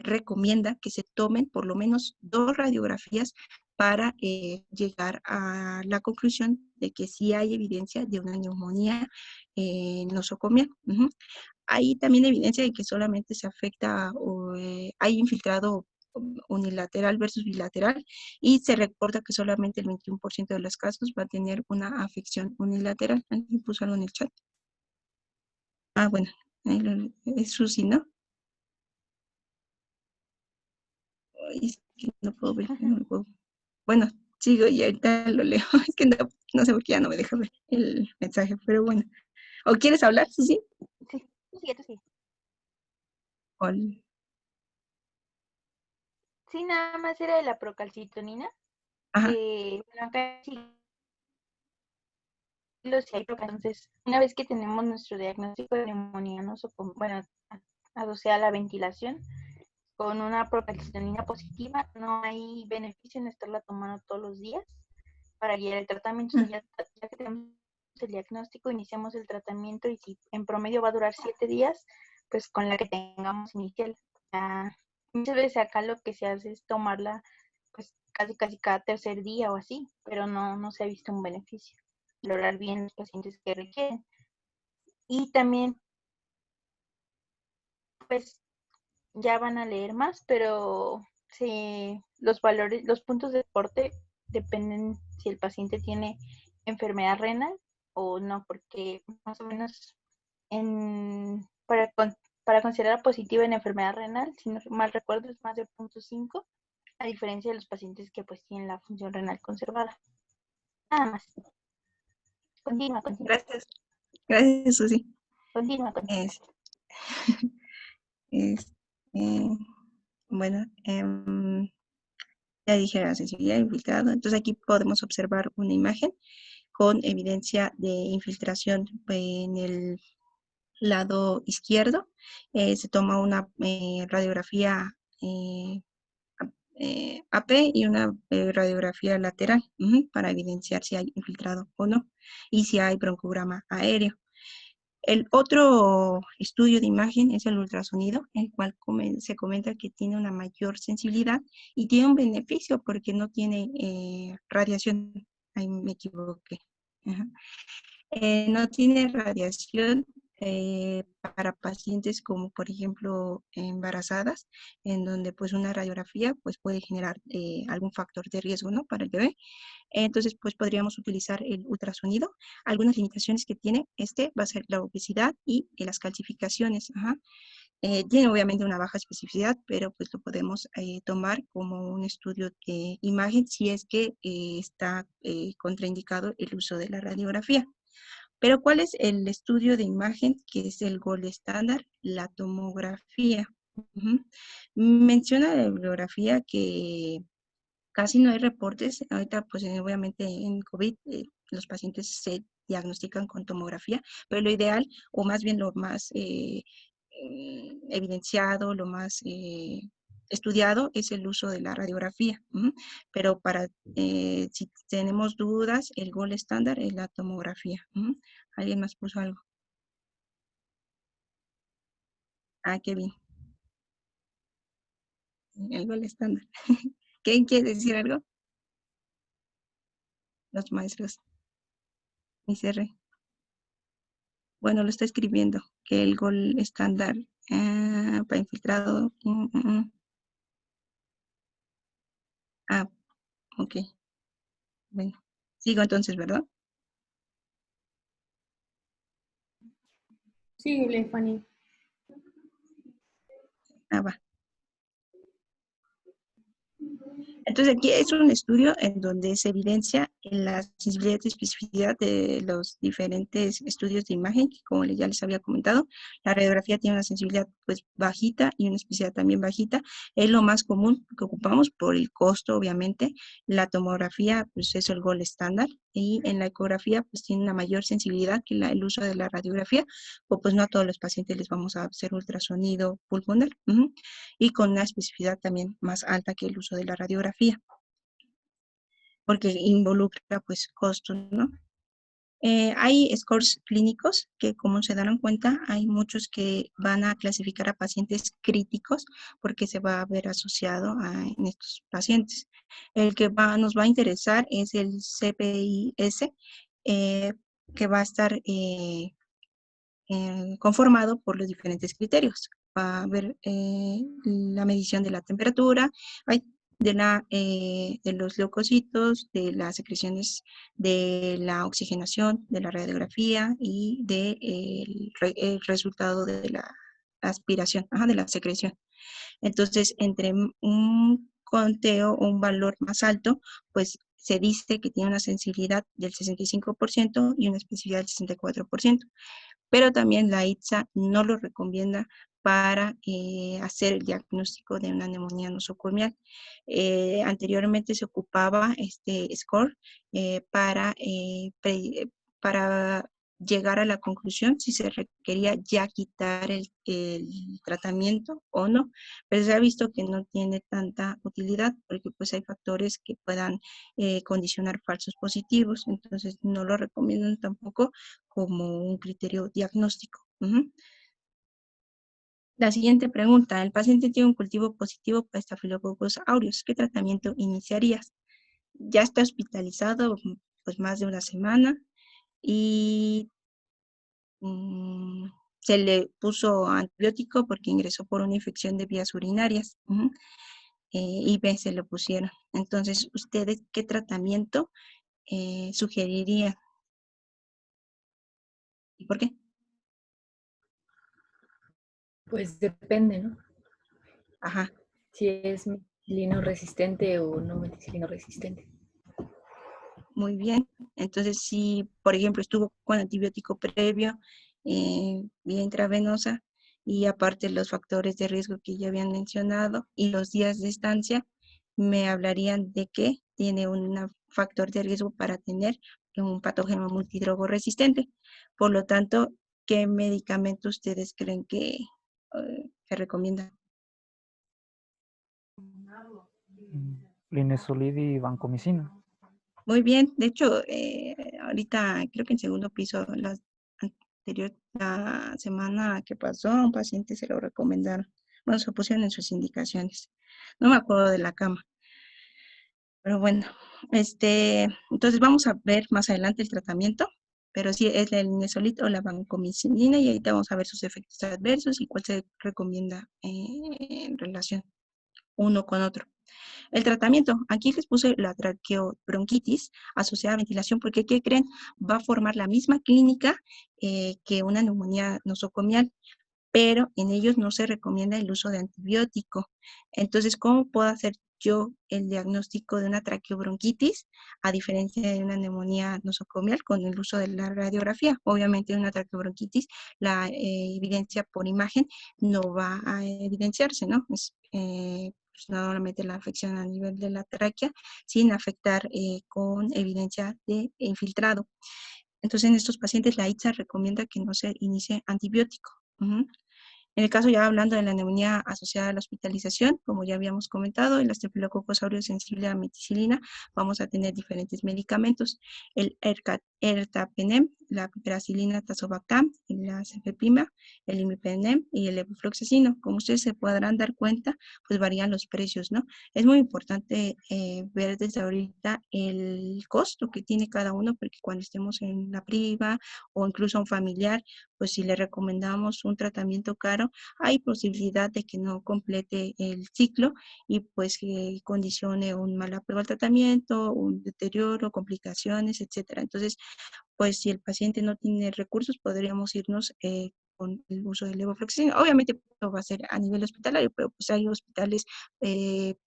recomienda que se tomen por lo menos 2 radiografías para llegar a la conclusión de que sí hay evidencia de una neumonía nosocomial. Hay también evidencia de que solamente se afecta o hay infiltrado unilateral versus bilateral y se reporta que solamente el 21% de los casos va a tener una afección unilateral. ¿Alguien puso algo en el chat? Ah, bueno, es Susi, ¿no? Ay, es que no puedo ver, no lo puedo. Bueno, sigo y ahorita lo leo. Es que no sé por qué ya no me deja ver el mensaje, pero bueno. ¿O quieres hablar, Susi? Sí, tú sí. Sí, nada más era de la procalcitonina. Ajá. Bueno, acá sí si hay entonces, una vez que tenemos nuestro diagnóstico de neumonía, bueno, asociada a la ventilación, con una procalcitonina positiva, no hay beneficio en estarla tomando todos los días para guiar el tratamiento. Ya que tenemos el diagnóstico, iniciamos el tratamiento y si en promedio va a durar 7 días, pues con la que tengamos inicial. Muchas veces acá lo que se hace es tomarla pues casi cada tercer día o así, pero no se ha visto un beneficio. Valorar bien los pacientes que requieren. Y también, pues ya van a leer más, pero los valores, los puntos de corte dependen si el paciente tiene enfermedad renal o no, porque más o menos para considerar positiva en enfermedad renal, si no mal recuerdo, es más de 0.5, a diferencia de los pacientes que pues tienen la función renal conservada. Nada más. Continúa. Gracias. Gracias, Susi. Continúa. Bueno, ya dije la sensibilidad infiltrado. Entonces aquí podemos observar una imagen con evidencia de infiltración en el lado izquierdo. Se toma una radiografía AP y una radiografía lateral para evidenciar si hay infiltrado o no y si hay broncograma aéreo. El otro estudio de imagen es el ultrasonido, el cual se comenta que tiene una mayor sensibilidad y tiene un beneficio porque no tiene radiación. Ahí me equivoqué. No tiene radiación para pacientes como por ejemplo embarazadas, en donde pues una radiografía pues puede generar algún factor de riesgo, ¿no? Para el bebé. Entonces, pues podríamos utilizar el ultrasonido. Algunas limitaciones que tiene va a ser la obesidad y las calcificaciones. Tiene obviamente una baja especificidad, pero pues lo podemos tomar como un estudio de imagen si es que está contraindicado el uso de la radiografía. Pero ¿cuál es el estudio de imagen que es el gold estándar? La tomografía. Menciona la bibliografía que casi no hay reportes. Ahorita, pues obviamente en COVID los pacientes se diagnostican con tomografía, pero lo ideal, o más bien lo más evidenciado, lo más estudiado es el uso de la radiografía. Pero si tenemos dudas, el gold estándar es la tomografía. ¿Alguien más puso algo? Ah, qué bien. El gold estándar. ¿Quién quiere decir algo? Los maestros. Miss R. Bueno, lo está escribiendo, que el gol estándar para infiltrado. Ah, ok. Bueno, sigo entonces, ¿verdad? Síguele, Fanny. Ah, va. Entonces aquí es un estudio en donde se evidencia la sensibilidad y especificidad de los diferentes estudios de imagen, que como ya les había comentado, la radiografía tiene una sensibilidad pues bajita y una especificidad también bajita. Es lo más común que ocupamos por el costo, obviamente. La tomografía pues es el gold estándar, y en la ecografía pues tiene una mayor sensibilidad que el uso de la radiografía, o pues no a todos los pacientes les vamos a hacer ultrasonido pulmonar, y con una especificidad también más alta que el uso de la radiografía, porque involucra pues costos, ¿no? Hay scores clínicos que, como se darán cuenta, hay muchos que van a clasificar a pacientes críticos porque se va a ver asociado en estos pacientes. El que nos va a interesar es el CPIS, que va a estar conformado por los diferentes criterios. Va a haber la medición de la temperatura, de los leucocitos, de las secreciones, de la oxigenación, de la radiografía y el resultado de la aspiración, de la secreción. Entonces, entre un conteo o un valor más alto, pues se dice que tiene una sensibilidad del 65% y una especificidad del 64%. Pero también la ITSA no lo recomienda para hacer el diagnóstico de una neumonía nosocomial. Anteriormente se ocupaba este score para llegar a la conclusión si se requería ya quitar el tratamiento o no, pero se ha visto que no tiene tanta utilidad porque pues hay factores que puedan condicionar falsos positivos, entonces no lo recomiendan tampoco como un criterio diagnóstico. La siguiente pregunta, el paciente tiene un cultivo positivo para Staphylococcus aureus, ¿qué tratamiento iniciarías? Ya está hospitalizado pues más de una semana y se le puso antibiótico porque ingresó por una infección de vías urinarias. IV se lo pusieron. Entonces, ¿ustedes qué tratamiento sugerirían? ¿Y por qué? Pues depende, ¿no? Ajá. Si es meticilino resistente o no meticilino resistente. Muy bien. Entonces, si, por ejemplo, estuvo con antibiótico previo, vía intravenosa, y aparte los factores de riesgo que ya habían mencionado y los días de estancia, me hablarían de que tiene un factor de riesgo para tener un patógeno multidrogo resistente. Por lo tanto, ¿qué medicamento ustedes creen que recomiendan? Linezolid y vancomicina. Muy bien, de hecho, ahorita creo que en segundo piso, la semana que pasó, a un paciente se lo recomendaron. Bueno, se pusieron en sus indicaciones. No me acuerdo de la cama. Pero bueno, entonces vamos a ver más adelante el tratamiento, pero sí es el linezolid o la vancomicina, y ahorita vamos a ver sus efectos adversos y cuál se recomienda en relación uno con otro. El tratamiento, aquí les puse la traqueobronquitis asociada a ventilación, porque ¿qué creen? Va a formar la misma clínica que una neumonía nosocomial, pero en ellos no se recomienda el uso de antibiótico. Entonces, ¿cómo puedo hacer yo el diagnóstico de una traqueobronquitis a diferencia de una neumonía nosocomial con el uso de la radiografía? Obviamente, en una traqueobronquitis, la evidencia por imagen no va a evidenciarse, ¿no? Pues normalmente la afección a nivel de la tráquea sin afectar con evidencia de infiltrado. Entonces, en estos pacientes la ITSA recomienda que no se inicie antibiótico. En el caso ya hablando de la neumonía asociada a la hospitalización, como ya habíamos comentado, el Staphylococcus aureus sensible a meticilina, vamos a tener diferentes medicamentos. El ertapenem, la piperacilina tazobactam, la cefepima, el imipenem y el levofloxacino. Como ustedes se podrán dar cuenta, pues varían los precios, ¿no? Es muy importante ver desde ahorita el costo que tiene cada uno, porque cuando estemos en la priva o incluso a un familiar, pues si le recomendamos un tratamiento caro, hay posibilidad de que no complete el ciclo y pues que condicione un mal apego al tratamiento, un deterioro, complicaciones, etcétera. Entonces, pues si el paciente no tiene recursos, podríamos irnos con el uso del levofloxacino. Obviamente esto va a ser a nivel hospitalario, pero pues hay hospitales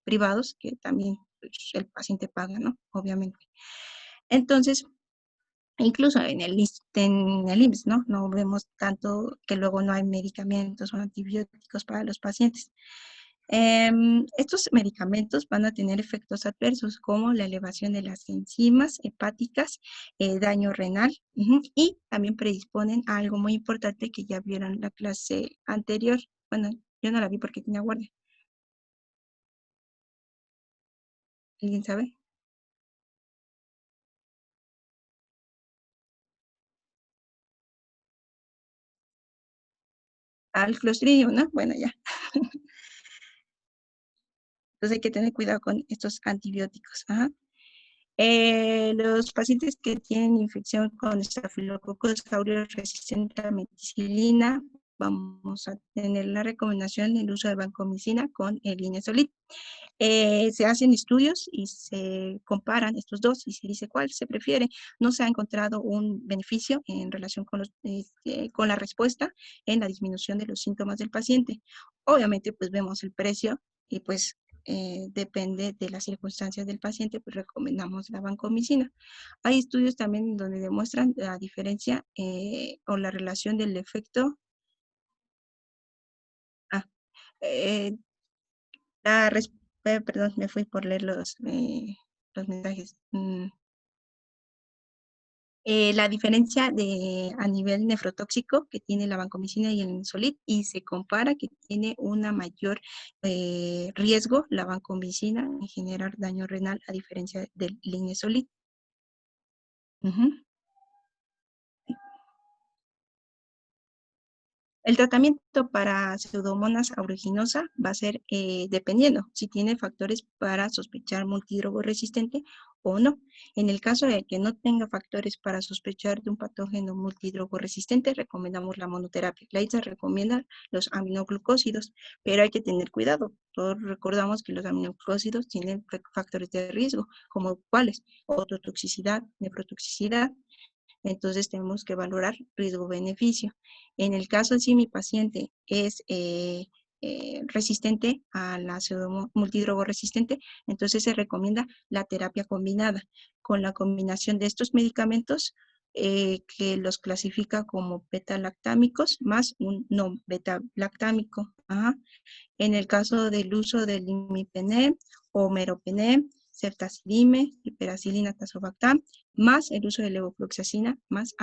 privados que también pues, el paciente paga, ¿no? Obviamente. Entonces, incluso en el IMSS, ¿no? No vemos tanto que luego no hay medicamentos o antibióticos para los pacientes. Estos medicamentos van a tener efectos adversos como la elevación de las enzimas hepáticas, daño renal, y también predisponen a algo muy importante que ya vieron la clase anterior. Bueno, yo no la vi porque tenía guardia. ¿Alguien sabe? Al Clostridium, ¿no? Bueno, ya. Entonces hay que tener cuidado con estos antibióticos. Ajá. Los pacientes que tienen infección con Staphylococcus aureus resistente a la meticilina, vamos a tener la recomendación del uso de vancomicina con el Linezolid. Se hacen estudios y se comparan estos dos y se dice cuál se prefiere. No se ha encontrado un beneficio en relación con la respuesta en la disminución de los síntomas del paciente. Obviamente, pues vemos el precio y pues depende de las circunstancias del paciente, pues recomendamos la vancomicina. Hay estudios también donde demuestran la diferencia o la relación del efecto. Ah, eh, perdón, me fui por leer los mensajes. La diferencia a nivel nefrotóxico que tiene la vancomicina y el Linezolid, y se compara que tiene una mayor riesgo la vancomicina en generar daño renal a diferencia del Linezolid. El tratamiento para Pseudomonas aeruginosa va a ser dependiendo si tiene factores para sospechar multidrogo resistente o no. En el caso de que no tenga factores para sospechar de un patógeno multidrogo resistente, recomendamos la monoterapia. La ISA recomienda los aminoglucósidos, pero hay que tener cuidado. Todos recordamos que los aminoglucósidos tienen factores de riesgo, como cuáles: ototoxicidad, nefrotoxicidad. Entonces tenemos que valorar riesgo-beneficio. En el caso de si mi paciente es resistente a la multidrogo resistente, entonces se recomienda la terapia combinada con la combinación de estos medicamentos que los clasifica como beta-lactámicos más un no beta-lactámico. En el caso del uso del imipenem o meropenem, ceftazidime, piperacilina, tazobactam, más el uso de levofloxacina, más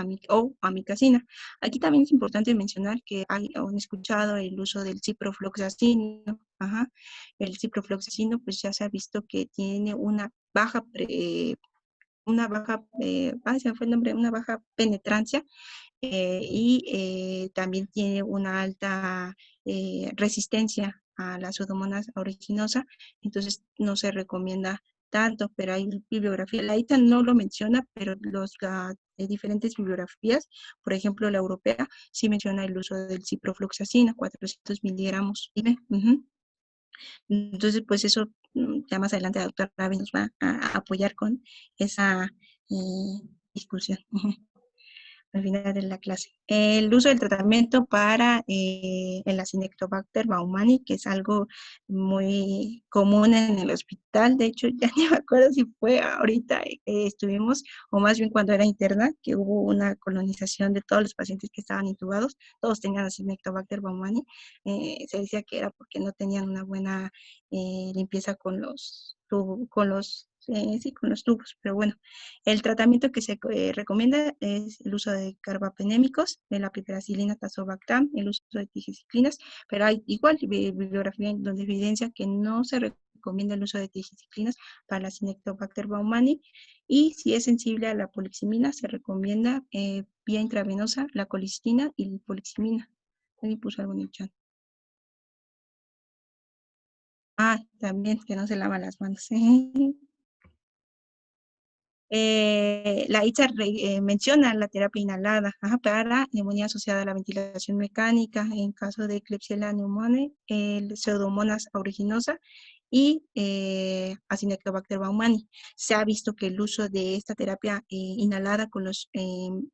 amicacina. Aquí también es importante mencionar que han escuchado el uso del ciprofloxacino. El ciprofloxacino, pues ya se ha visto que tiene una baja se me fue el nombre, una baja penetrancia y también tiene una alta resistencia a la Pseudomonas aeruginosa, entonces no se recomienda tanto, pero hay bibliografía. La ITA no lo menciona, pero las diferentes bibliografías, por ejemplo, la europea, sí menciona el uso del ciprofloxacina, 400 miligramos. Entonces, pues eso, ya más adelante la doctora Ravi nos va a apoyar con esa discusión al final de la clase. El uso del tratamiento para el Acinetobacter baumannii, que es algo muy común en el hospital. De hecho, ya ni me acuerdo si fue ahorita estuvimos, o más bien cuando era interna, que hubo una colonización de todos los pacientes que estaban intubados. Todos tenían Acinetobacter baumannii. Se decía que era porque no tenían una buena limpieza con los tubos, pero bueno, el tratamiento que se recomienda es el uso de carbapenémicos, de la piperacilina, tazobactam, el uso de tigecyclinas, pero hay igual bibliografía donde evidencia que no se recomienda el uso de tigecyclinas para la Acinetobacter baumannii, y si es sensible a la poliximina, se recomienda vía intravenosa la colistina y la poliximina. Ahí puso algo en el chat. También que no se lavan las manos. La ITSA menciona la terapia inhalada para neumonía asociada a la ventilación mecánica en caso de Klebsiella pneumoniae, el Pseudomonas aeruginosa y Acinetobacter baumannii. Se ha visto que el uso de esta terapia inhalada con los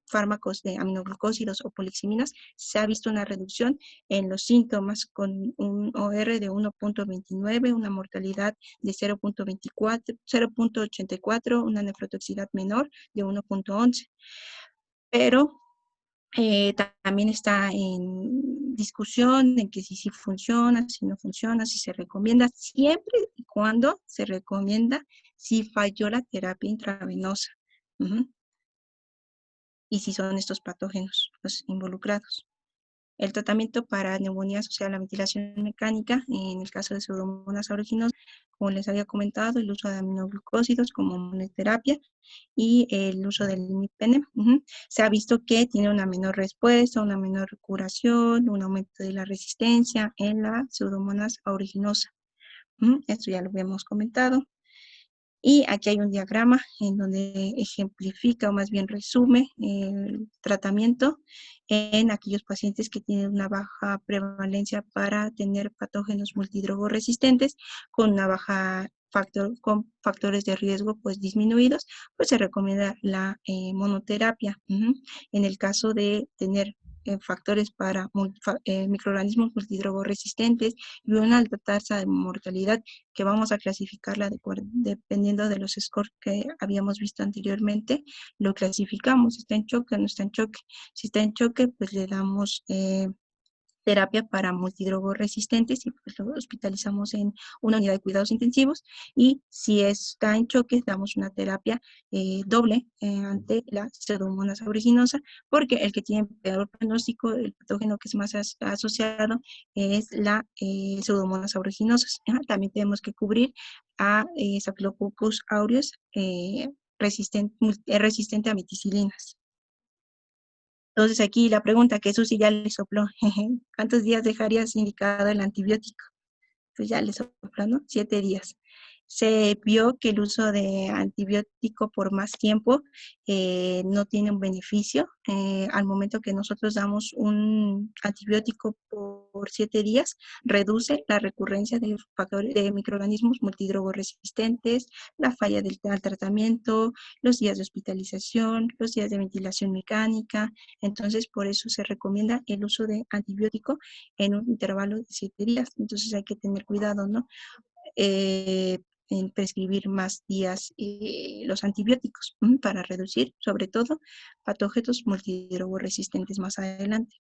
fármacos de aminoglucósidos o poliximinas, se ha visto una reducción en los síntomas con un OR de 1.29, una mortalidad de 0.84, una nefrotoxicidad menor de 1.11. Pero también está en discusión en que si funciona, si no funciona, si se recomienda, siempre y cuando se recomienda si falló la terapia intravenosa. Y si son estos patógenos los involucrados. El tratamiento para neumonía asociada a la ventilación mecánica, en el caso de Pseudomonas aeruginosa, como les había comentado, el uso de aminoglucósidos como monoterapia y el uso del imipenem. Se ha visto que tiene una menor respuesta, una menor curación, un aumento de la resistencia en la Pseudomonas aeruginosa. Esto ya lo habíamos comentado. Y aquí hay un diagrama en donde ejemplifica o más bien resume el tratamiento en aquellos pacientes que tienen una baja prevalencia para tener patógenos multidrogoresistentes con una baja con factores de riesgo pues disminuidos, pues se recomienda la monoterapia. En el caso de tener factores para microorganismos multidrogoresistentes y una alta tasa de mortalidad que vamos a clasificarla dependiendo de los scores que habíamos visto anteriormente, lo clasificamos, está en choque o no está en choque. Si está en choque, pues le damos terapia para multidrogos resistentes y pues lo hospitalizamos en una unidad de cuidados intensivos, y si está en choque damos una terapia doble ante la Pseudomonas aeruginosa, porque el que tiene peor pronóstico, el patógeno que es más asociado es la Pseudomonas aeruginosa. También tenemos que cubrir a Staphylococcus aureus resistente a meticilinas. Entonces aquí la pregunta que Susi ya le sopló, ¿cuántos días dejarías indicado el antibiótico? Pues ya le sopló, ¿no? 7 días. Se vio que el uso de antibiótico por más tiempo no tiene un beneficio. Al momento que nosotros damos un antibiótico por 7 días, reduce la recurrencia de factores de microorganismos multidrogoresistentes, la falla al tratamiento, los días de hospitalización, los días de ventilación mecánica. Entonces, por eso se recomienda el uso de antibiótico en un intervalo de 7 días. Entonces, hay que tener cuidado, ¿no? En prescribir más días los antibióticos para reducir, sobre todo, patógenos multidrogoresistentes más adelante.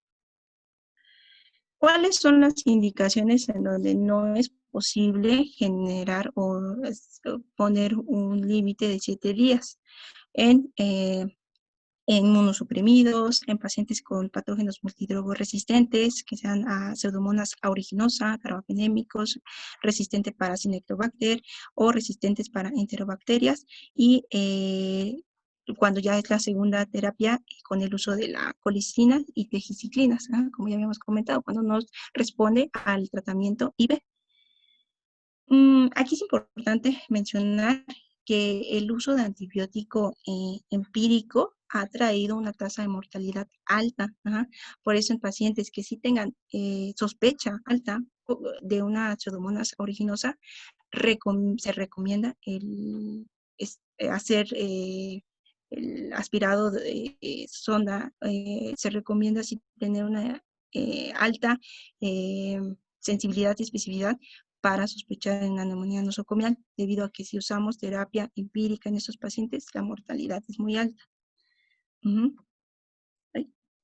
¿Cuáles son las indicaciones en donde no es posible generar o poner un límite de 7 días? En inmunosuprimidos, en pacientes con patógenos multidrogoresistentes, que sean a Pseudomonas aeruginosa, carbapenémicos, resistentes para Acinetobacter o resistentes para enterobacterias, y cuando ya es la segunda terapia con el uso de la colistina y tejiciclinas, como ya habíamos comentado, cuando nos responde al tratamiento IV. Aquí es importante mencionar que el uso de antibiótico empírico ha traído una tasa de mortalidad alta. Por eso en pacientes que sí tengan sospecha alta de una Pseudomonas aeruginosa, se recomienda hacer el aspirado de sonda. Se recomienda sí tener una alta sensibilidad y especificidad para sospechar en la neumonía nosocomial, debido a que si usamos terapia empírica en estos pacientes, la mortalidad es muy alta.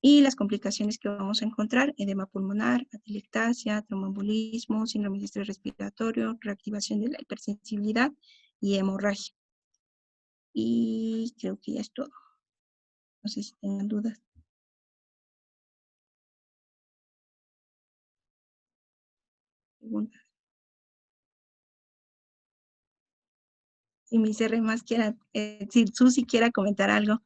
Y las complicaciones que vamos a encontrar: edema pulmonar, atelectasia, tromboembolismo, síndrome de estrés respiratorio, reactivación de la hipersensibilidad y hemorragia. Y creo que ya es todo. No sé si tengan dudas. Preguntas. Si mi CR más quiera, si Susi quiera comentar algo.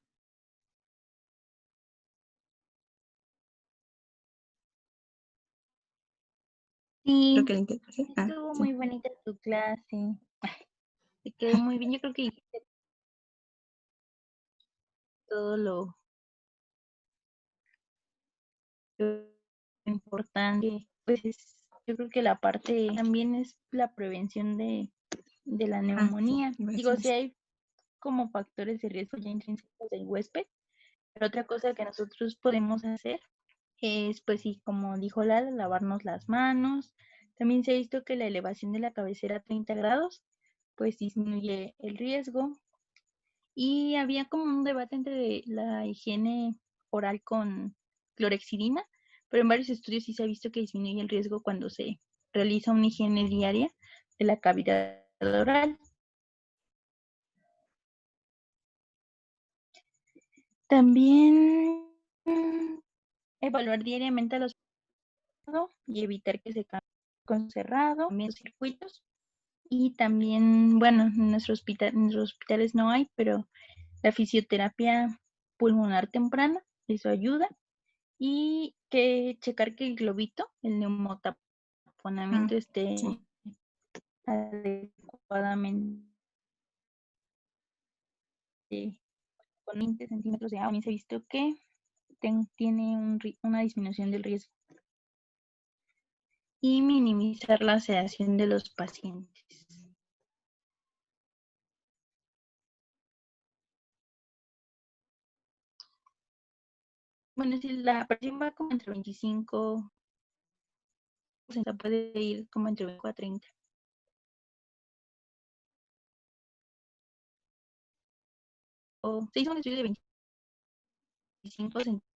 Sí, Creo que le interesa. estuvo Sí. muy bonita tu clase. Te quedó muy bien. Yo creo que dijiste todo lo importante. Pues yo yo creo que la parte también es la prevención de la neumonía. iba a Digo, decir si hay como factores de riesgo ya intrínsecos del huésped, pero otra cosa que nosotros podemos hacer es, pues sí, como dijo Lala, lavarnos las manos. También se ha visto que la elevación de la cabecera a 30 grados, pues disminuye el riesgo. Y había como un debate entre la higiene oral con clorexidina, pero en varios estudios sí se ha visto que disminuye el riesgo cuando se realiza una higiene diaria de la cavidad oral. También evaluar diariamente a los y evitar que se cambie con cerrado, también los circuitos. Y también, bueno, en nuestros hospitales no hay, pero la fisioterapia pulmonar temprana, eso ayuda. Y que checar que el globito, el neumotaponamiento esté sí. adecuadamente con 20 centímetros de agua. También se ha visto que tiene una disminución del riesgo. Y minimizar la sedación de los pacientes. Bueno, si la presión va como entre 25, se puede ir como entre 25 a 30. O se hizo un estudio de 25 centímetros.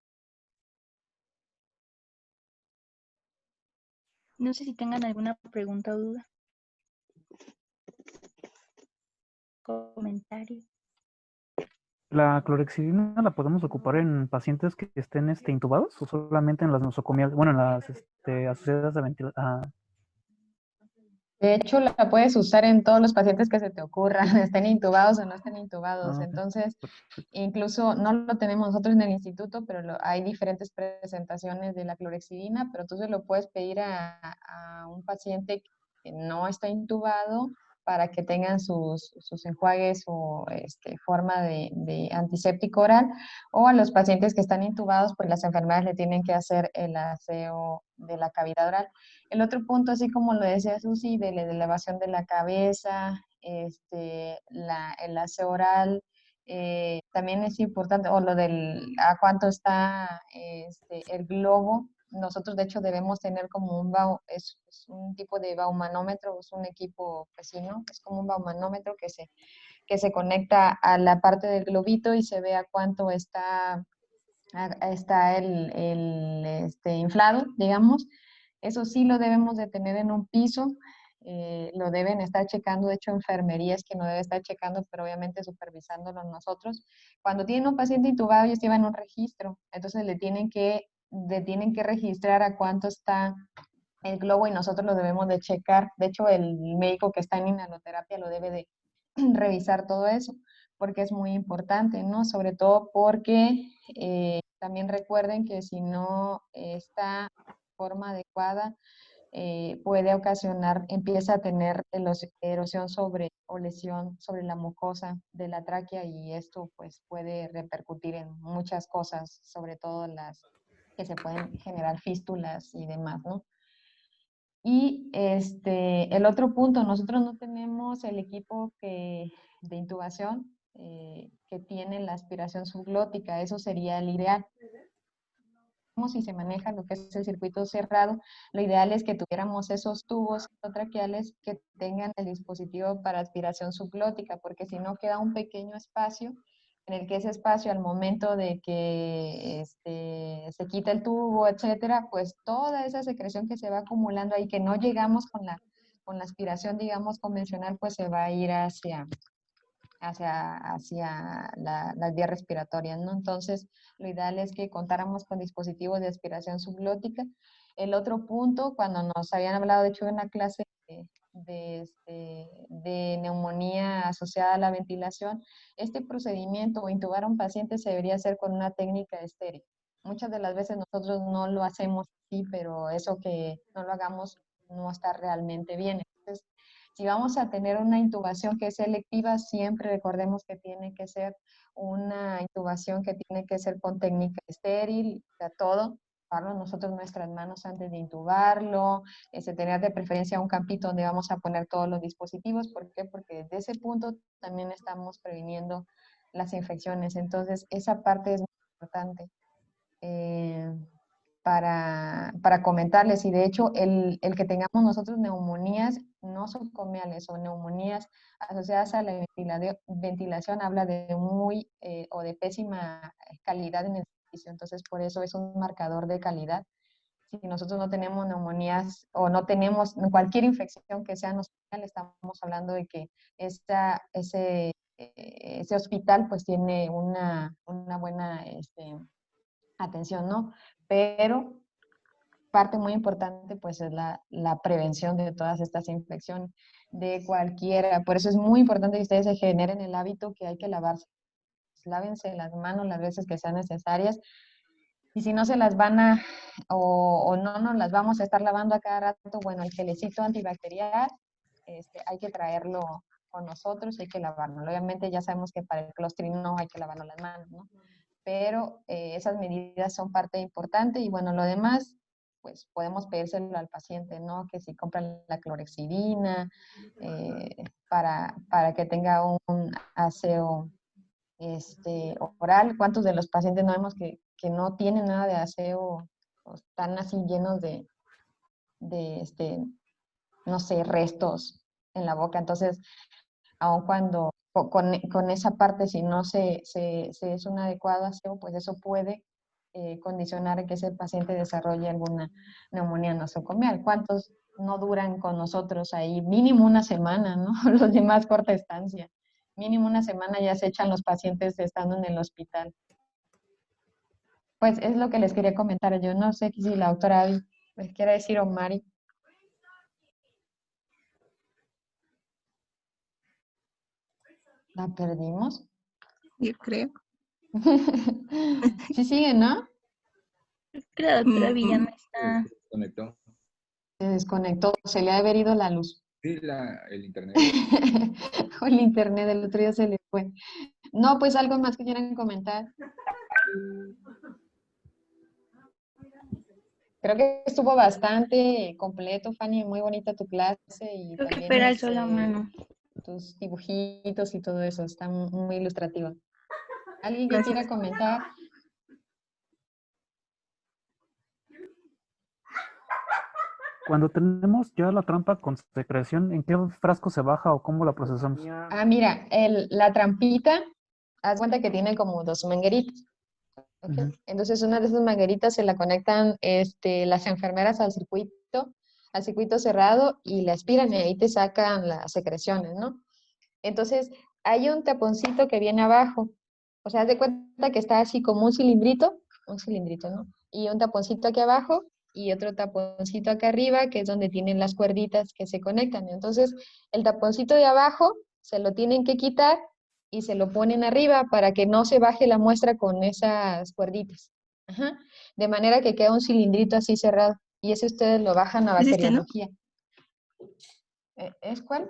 No sé si tengan alguna pregunta o duda. Comentario. ¿La clorexidina la podemos ocupar en pacientes que estén intubados o solamente en las nosocomiales, bueno, en las asociadas de ventilación? De hecho, la puedes usar en todos los pacientes que se te ocurran, estén intubados o no estén intubados. Ok, Entonces, perfecto. incluso no lo tenemos nosotros en el instituto, pero hay diferentes presentaciones de la clorexidina, pero tú se lo puedes pedir a un paciente que no está intubado para que tengan sus enjuagues o forma de antiséptico oral, o a los pacientes que están intubados, pues las enfermeras le tienen que hacer el aseo de la cavidad oral. El otro punto, así como lo decía Susi, de la elevación de la cabeza, el aseo oral, también es importante, o lo del a cuánto está el globo. Nosotros, de hecho, debemos tener como es un tipo de baumanómetro, es un equipo vecino, es como un baumanómetro que se conecta a la parte del globito y se ve a cuánto está inflado, digamos. Eso sí lo debemos de tener en un piso, lo deben estar checando, de hecho enfermerías que no debe estar checando, pero obviamente supervisándolo nosotros. Cuando tienen un paciente intubado, ellos llevan un registro, entonces le tienen que registrar a cuánto está el globo y nosotros lo debemos de checar. De hecho, el médico que está en inhaloterapia lo debe de revisar todo eso, porque es muy importante, ¿no? Sobre todo porque también recuerden que si no está de forma adecuada, puede ocasionar, empieza a tener erosión o lesión sobre la mucosa de la tráquea y esto pues puede repercutir en muchas cosas, sobre todo las que se pueden generar fístulas y demás, ¿no? Y el otro punto, nosotros no tenemos el equipo de intubación que tiene la aspiración subglótica, eso sería el ideal. Si se maneja lo que es el circuito cerrado, lo ideal es que tuviéramos esos tubos endotraqueales que tengan el dispositivo para aspiración subglótica, porque si no queda un pequeño espacio en el que ese espacio al momento de que se quita el tubo, etcétera, pues toda esa secreción que se va acumulando ahí, que no llegamos con la aspiración, digamos, convencional, pues se va a ir hacia las vías respiratorias, ¿no? Entonces, lo ideal es que contáramos con dispositivos de aspiración subglótica. El otro punto, cuando nos habían hablado, de hecho, en una clase de neumonía asociada a la ventilación, este procedimiento o intubar a un paciente se debería hacer con una técnica estéril. Muchas de las veces nosotros no lo hacemos así, pero eso que no lo hagamos no está realmente bien. Entonces, si vamos a tener una intubación que es selectiva, siempre recordemos que tiene que ser una intubación que tiene que ser con técnica estéril, o sea, todo. lavarlo nosotros nuestras manos antes de intubarlo, tener de preferencia un campito donde vamos a poner todos los dispositivos. ¿Por qué? Porque desde ese punto también estamos previniendo las infecciones. Entonces, esa parte es muy importante para comentarles. Y de hecho, el que tengamos nosotros neumonías nosocomiales o neumonías asociadas a la ventilación habla de muy o de pésima calidad en el servicio. Entonces, por eso es un marcador de calidad. Si nosotros no tenemos neumonías o no tenemos cualquier infección que sea nosocomial, estamos hablando de que ese hospital pues tiene una buena atención, ¿no? Pero parte muy importante pues es la prevención de todas estas infecciones, de cualquiera. Por eso es muy importante que ustedes se generen el hábito que hay que lavarse. Lávense las manos las veces que sean necesarias. Y si no se las van a, o no nos las vamos a estar lavando a cada rato, bueno, el gelecito antibacterial, hay que traerlo con nosotros, hay que lavarlo. Obviamente ya sabemos que para el Clostridium no hay que lavarnos las manos, ¿no? Pero esas medidas son parte importante y bueno, lo demás, pues podemos pedírselo al paciente, ¿no? Que si compran la clorexidina para que tenga un aseo oral. ¿Cuántos de los pacientes no vemos que no tienen nada de aseo o están así llenos de no sé, restos en la boca? Entonces, aun cuando con esa parte, si no se es un adecuado aseo, pues eso puede condicionar que ese paciente desarrolle alguna neumonía nosocomial. ¿Cuántos no duran con nosotros ahí? Mínimo una semana, ¿no? Los demás corta estancia. Mínimo una semana ya se echan los pacientes estando en el hospital. Pues es lo que les quería comentar. Yo no sé si la doctora Abby les quiere decir o Mari. ¿La perdimos? Yo creo. Sí sigue, ¿no? Es que la doctora Mm, Villana Se está... desconectó. Se desconectó, se le ha haber ido la luz. Sí, el internet. O el internet del otro día se le fue. No, pues algo más que quieran comentar. Creo que estuvo bastante completo, Fanny, muy bonita tu clase y Creo que también espera el sol a mano. tus dibujitos y todo eso, está muy ilustrativa. ¿Alguien que Gracias. quiera comentar? Cuando tenemos ya la trampa con secreción, ¿en qué frasco se baja o cómo la procesamos? Ah, mira, la trampita, haz cuenta que tiene como dos mangueritas. ¿Ok? Ujú. Entonces una de esas mangueritas se la conectan las enfermeras al circuito cerrado y la aspiran y ahí te sacan las secreciones, ¿no? Entonces hay un taponcito que viene abajo, o sea, haz de cuenta que está así como un cilindrito, ¿no? Y un taponcito aquí abajo y otro taponcito acá arriba, que es donde tienen las cuerditas que se conectan. Entonces el taponcito de abajo se lo tienen que quitar y se lo ponen arriba para que no se baje la muestra con esas cuerditas. Ajá. De manera que queda un cilindrito así cerrado. Y ese ustedes lo bajan a ¿Es este, no? bacteriología. ¿Es cuál?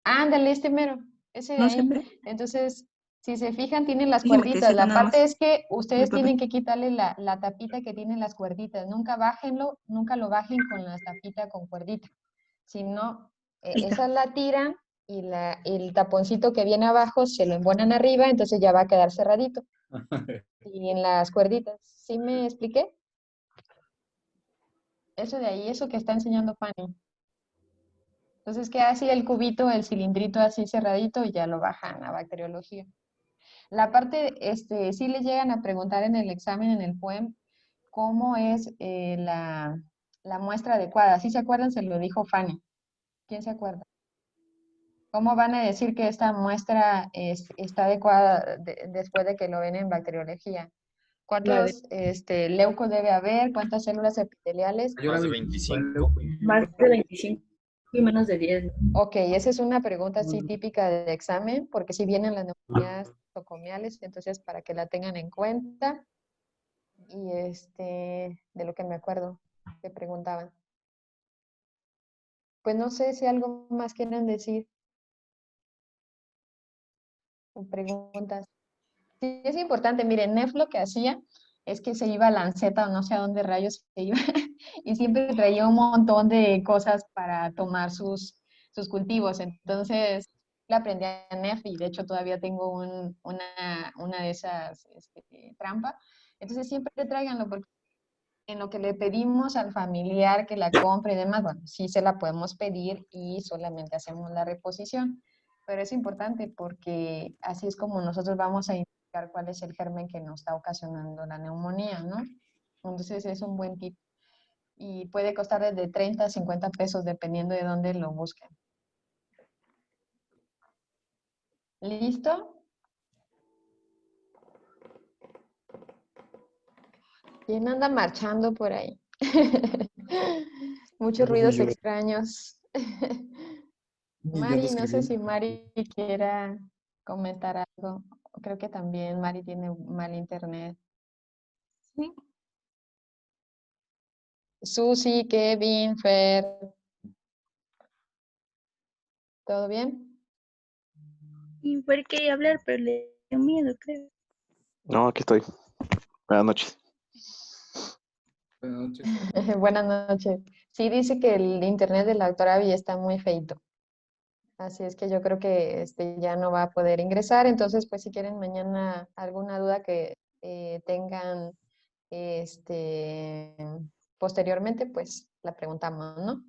Ándale, mero. Ese de No sé, ahí. pero Entonces, si se fijan, tienen las déjeme que cuerditas. sepa La nada parte más es que del ustedes tienen papel. que quitarle la tapita que tienen las cuerditas. Nunca bájenlo, nunca lo bajen con la tapita con cuerdita. Si no, Ahí está. esa la tiran y el taponcito que viene abajo se lo embonan arriba, entonces ya va a quedar cerradito. Y en las cuerditas, ¿sí me expliqué? Eso de ahí, eso que está enseñando Fanny. Entonces queda así el cubito, el cilindrito así cerradito y ya lo bajan a bacteriología. La parte, sí les llegan a preguntar en el examen, en el POEM, cómo es la muestra adecuada. ¿Sí se acuerdan? Se lo dijo Fanny. ¿Quién se acuerda? ¿Cómo van a decir que esta muestra está adecuada después de que lo ven en bacteriología? ¿Cuántos leucos debe haber? ¿Cuántas células epiteliales? Más de 25. Más de 25 y menos de 10. ¿No? Ok, esa es una pregunta así típica de examen, porque si vienen las neumonías nosocomiales, entonces para que la tengan en cuenta. Y de lo que me acuerdo, que preguntaban. Pues no sé si algo más quieren decir o preguntas. Sí, es importante, miren, NEF lo que hacía es que se iba a Lanceta o no sé a dónde rayos se iba y siempre traía un montón de cosas para tomar sus cultivos. Entonces, le aprendí a NEF y de hecho todavía tengo una de esas trampas. Entonces, siempre tráiganlo porque en lo que le pedimos al familiar que la compre y demás, bueno, sí se la podemos pedir y solamente hacemos la reposición. Pero es importante porque así es como nosotros vamos a identificar cuál es el germen que nos está ocasionando la neumonía, ¿no? Entonces es un buen tip. Y puede costar desde 30 a 50 pesos dependiendo de dónde lo busquen. ¿Listo? ¿Quién anda marchando por ahí? Muchos ruidos extraños. Mari, no sé si Mari quiera comentar algo. Creo que también Mari tiene mal internet. Sí. Susi, Kevin, Fer. ¿Todo bien? Y Fer quería hablar, pero le dio miedo, creo. No, aquí estoy. Buenas noches. Buenas noches. Buenas noches. Sí, dice que el internet de la doctora Abby está muy feito. Así es que yo creo que ya no va a poder ingresar. Entonces, pues si quieren mañana alguna duda que tengan posteriormente, pues la preguntamos, ¿no?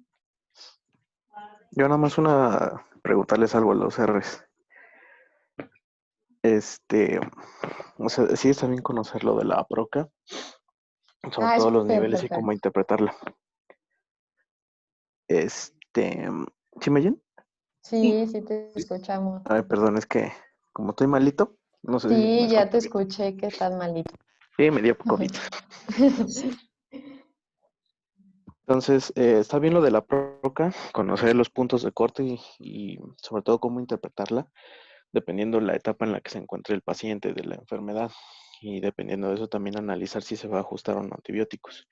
Yo nada más preguntarles algo a los R's. O sea, sí está bien conocer lo de la PROCA, sobre Es todos los niveles y perfecto. cómo interpretarla. ¿Sí me oyen? Sí, sí te escuchamos. Ay, perdón, es que como estoy malito, no sé si me Sí, ya te escucho bien. escuché que estás malito. Sí, me dio COVID. Entonces, está bien lo de la PROCA, conocer los puntos de corte y sobre todo cómo interpretarla, dependiendo la etapa en la que se encuentre el paciente de la enfermedad. Y dependiendo de eso también analizar si se va a ajustar o no antibióticos.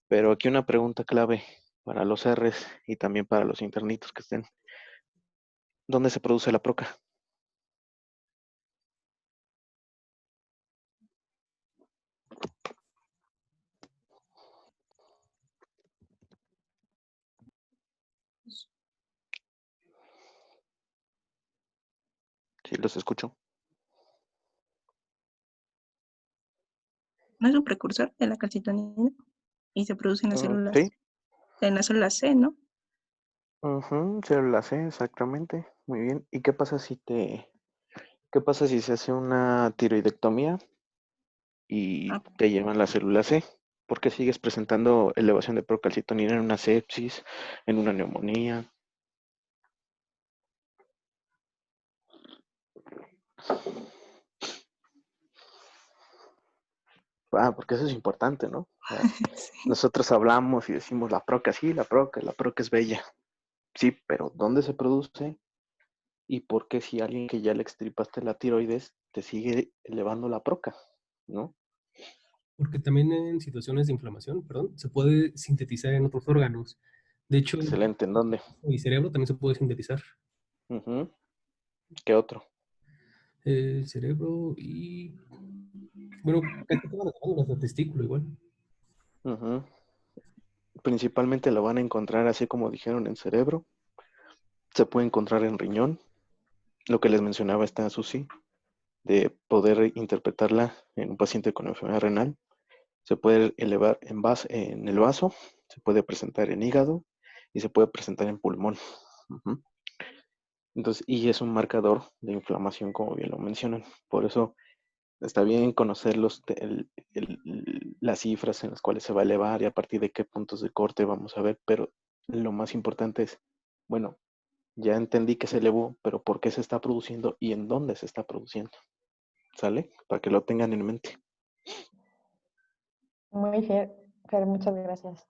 Pero aquí una pregunta clave para los R's y también para los internitos que estén. ¿Dónde se produce la PROCA? Sí, los escucho. No es un precursor de la calcitonina y se produce en las células, Sí. en las células C, ¿no? Célula C, exactamente. Muy bien. ¿Y qué pasa si se hace una tiroidectomía y Ah, te llevan la célula C? ¿Por qué sigues presentando elevación de procalcitonina en una sepsis, en una neumonía? Porque eso es importante, ¿no? sí. Nosotros hablamos y decimos la PROCA, sí, la PROCA es bella. Sí, pero ¿dónde se produce? ¿Y por qué si alguien que ya le extirpaste la tiroides te sigue elevando la PROCA? ¿No? Porque también en situaciones de inflamación, perdón, se puede sintetizar en otros órganos. De hecho, Excelente, ¿en dónde? el cerebro también se puede sintetizar. ¿Qué otro? El cerebro y, bueno, casi todas las glándulas del testículo igual. Principalmente lo van a encontrar, así como dijeron, en cerebro. Se puede encontrar en riñón. Lo que les mencionaba esta Susi, de poder interpretarla en un paciente con enfermedad renal. Se puede elevar en el vaso, se puede presentar en hígado y se puede presentar en pulmón. Entonces, y es un marcador de inflamación, como bien lo mencionan. Por eso está bien conocer las cifras en las cuales se va a elevar y a partir de qué puntos de corte vamos a ver, pero lo más importante es, bueno, ya entendí que se elevó, pero ¿por qué se está produciendo y en dónde se está produciendo? ¿Sale? Para que lo tengan en mente. Muy bien, Fer, muchas gracias.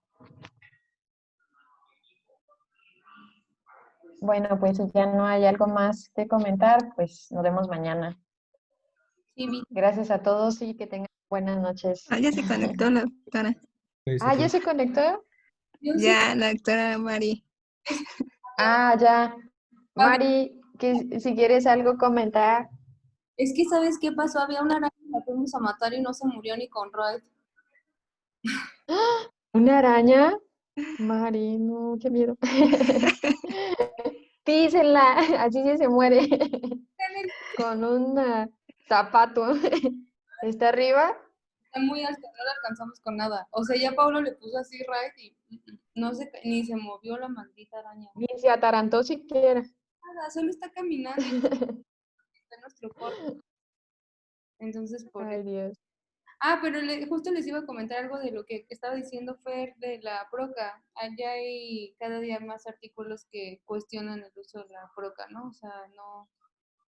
Bueno, pues si ya no hay algo más que comentar, pues nos vemos mañana. Sí, Gracias a todos y que tengan buenas noches. Ya se conectó la doctora. ¿Ya se conectó? Ya, la doctora Mari. Ya. Mari, que si quieres algo comentar. Es que, ¿sabes qué pasó? Había una araña la fuimos a matar y no se murió ni con Raid. ¿Una araña? Mari, no, qué miedo. Písenla, así sí se muere. Con un zapato. ¿Está arriba? Está muy alta, no la alcanzamos con nada. O sea, ya Pablo le puso así Raid y no se, ni se movió la maldita araña. Ni se atarantó siquiera. Nada, solo está caminando y está en nuestro cuarto. Entonces, por Ay, Dios. pero justo les iba a comentar algo de lo que estaba diciendo Fer de la Proca. Allá hay cada día más artículos que cuestionan el uso de la Proca, ¿no? O sea,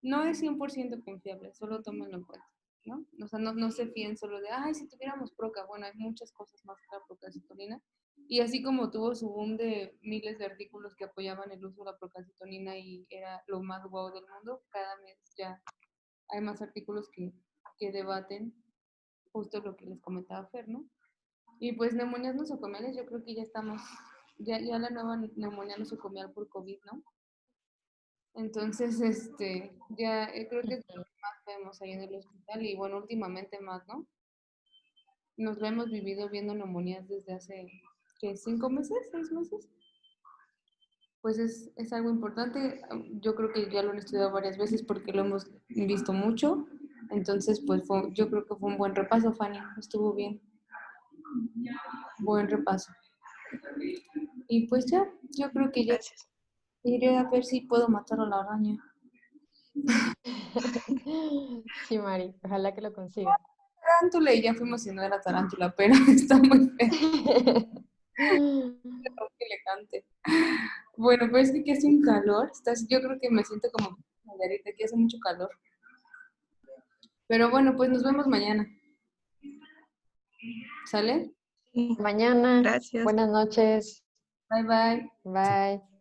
no es 100% confiable, solo tómenlo en cuenta, ¿no? O sea, no se fíen solo de, ay, si tuviéramos Proca. Bueno, hay muchas cosas más que la procalcitonina. Y así como tuvo su boom de miles de artículos que apoyaban el uso de la procalcitonina y era lo más guau del mundo, cada mes ya hay más artículos que debaten justo lo que les comentaba Fer, ¿no? Y pues neumonías nosocomiales, yo creo que ya estamos, ya la nueva neumonía nosocomial por COVID, ¿no? Entonces, ya creo que es lo que más vemos ahí en el hospital y bueno, últimamente más, ¿no? Nos lo hemos vivido viendo neumonías desde hace, ¿qué? ¿5 meses? ¿6 meses? Pues es algo importante. Yo creo que ya lo han estudiado varias veces porque lo hemos visto mucho. Entonces, pues yo creo que fue un buen repaso, Fanny. Estuvo bien. Buen repaso. Y pues ya, yo creo que ya Gracias. iré a ver si puedo matar a la araña. Sí, Mari, ojalá que lo consiga. Tarántula y ya fuimos a la tarántula, pero está muy feo. Que le cante. Bueno, pues es que hace un calor. Yo creo que me siento como Margarita, que hace mucho calor. Pero bueno, pues nos vemos mañana. ¿Sale? Sí, Mañana. gracias. Buenas noches. Bye bye. Bye.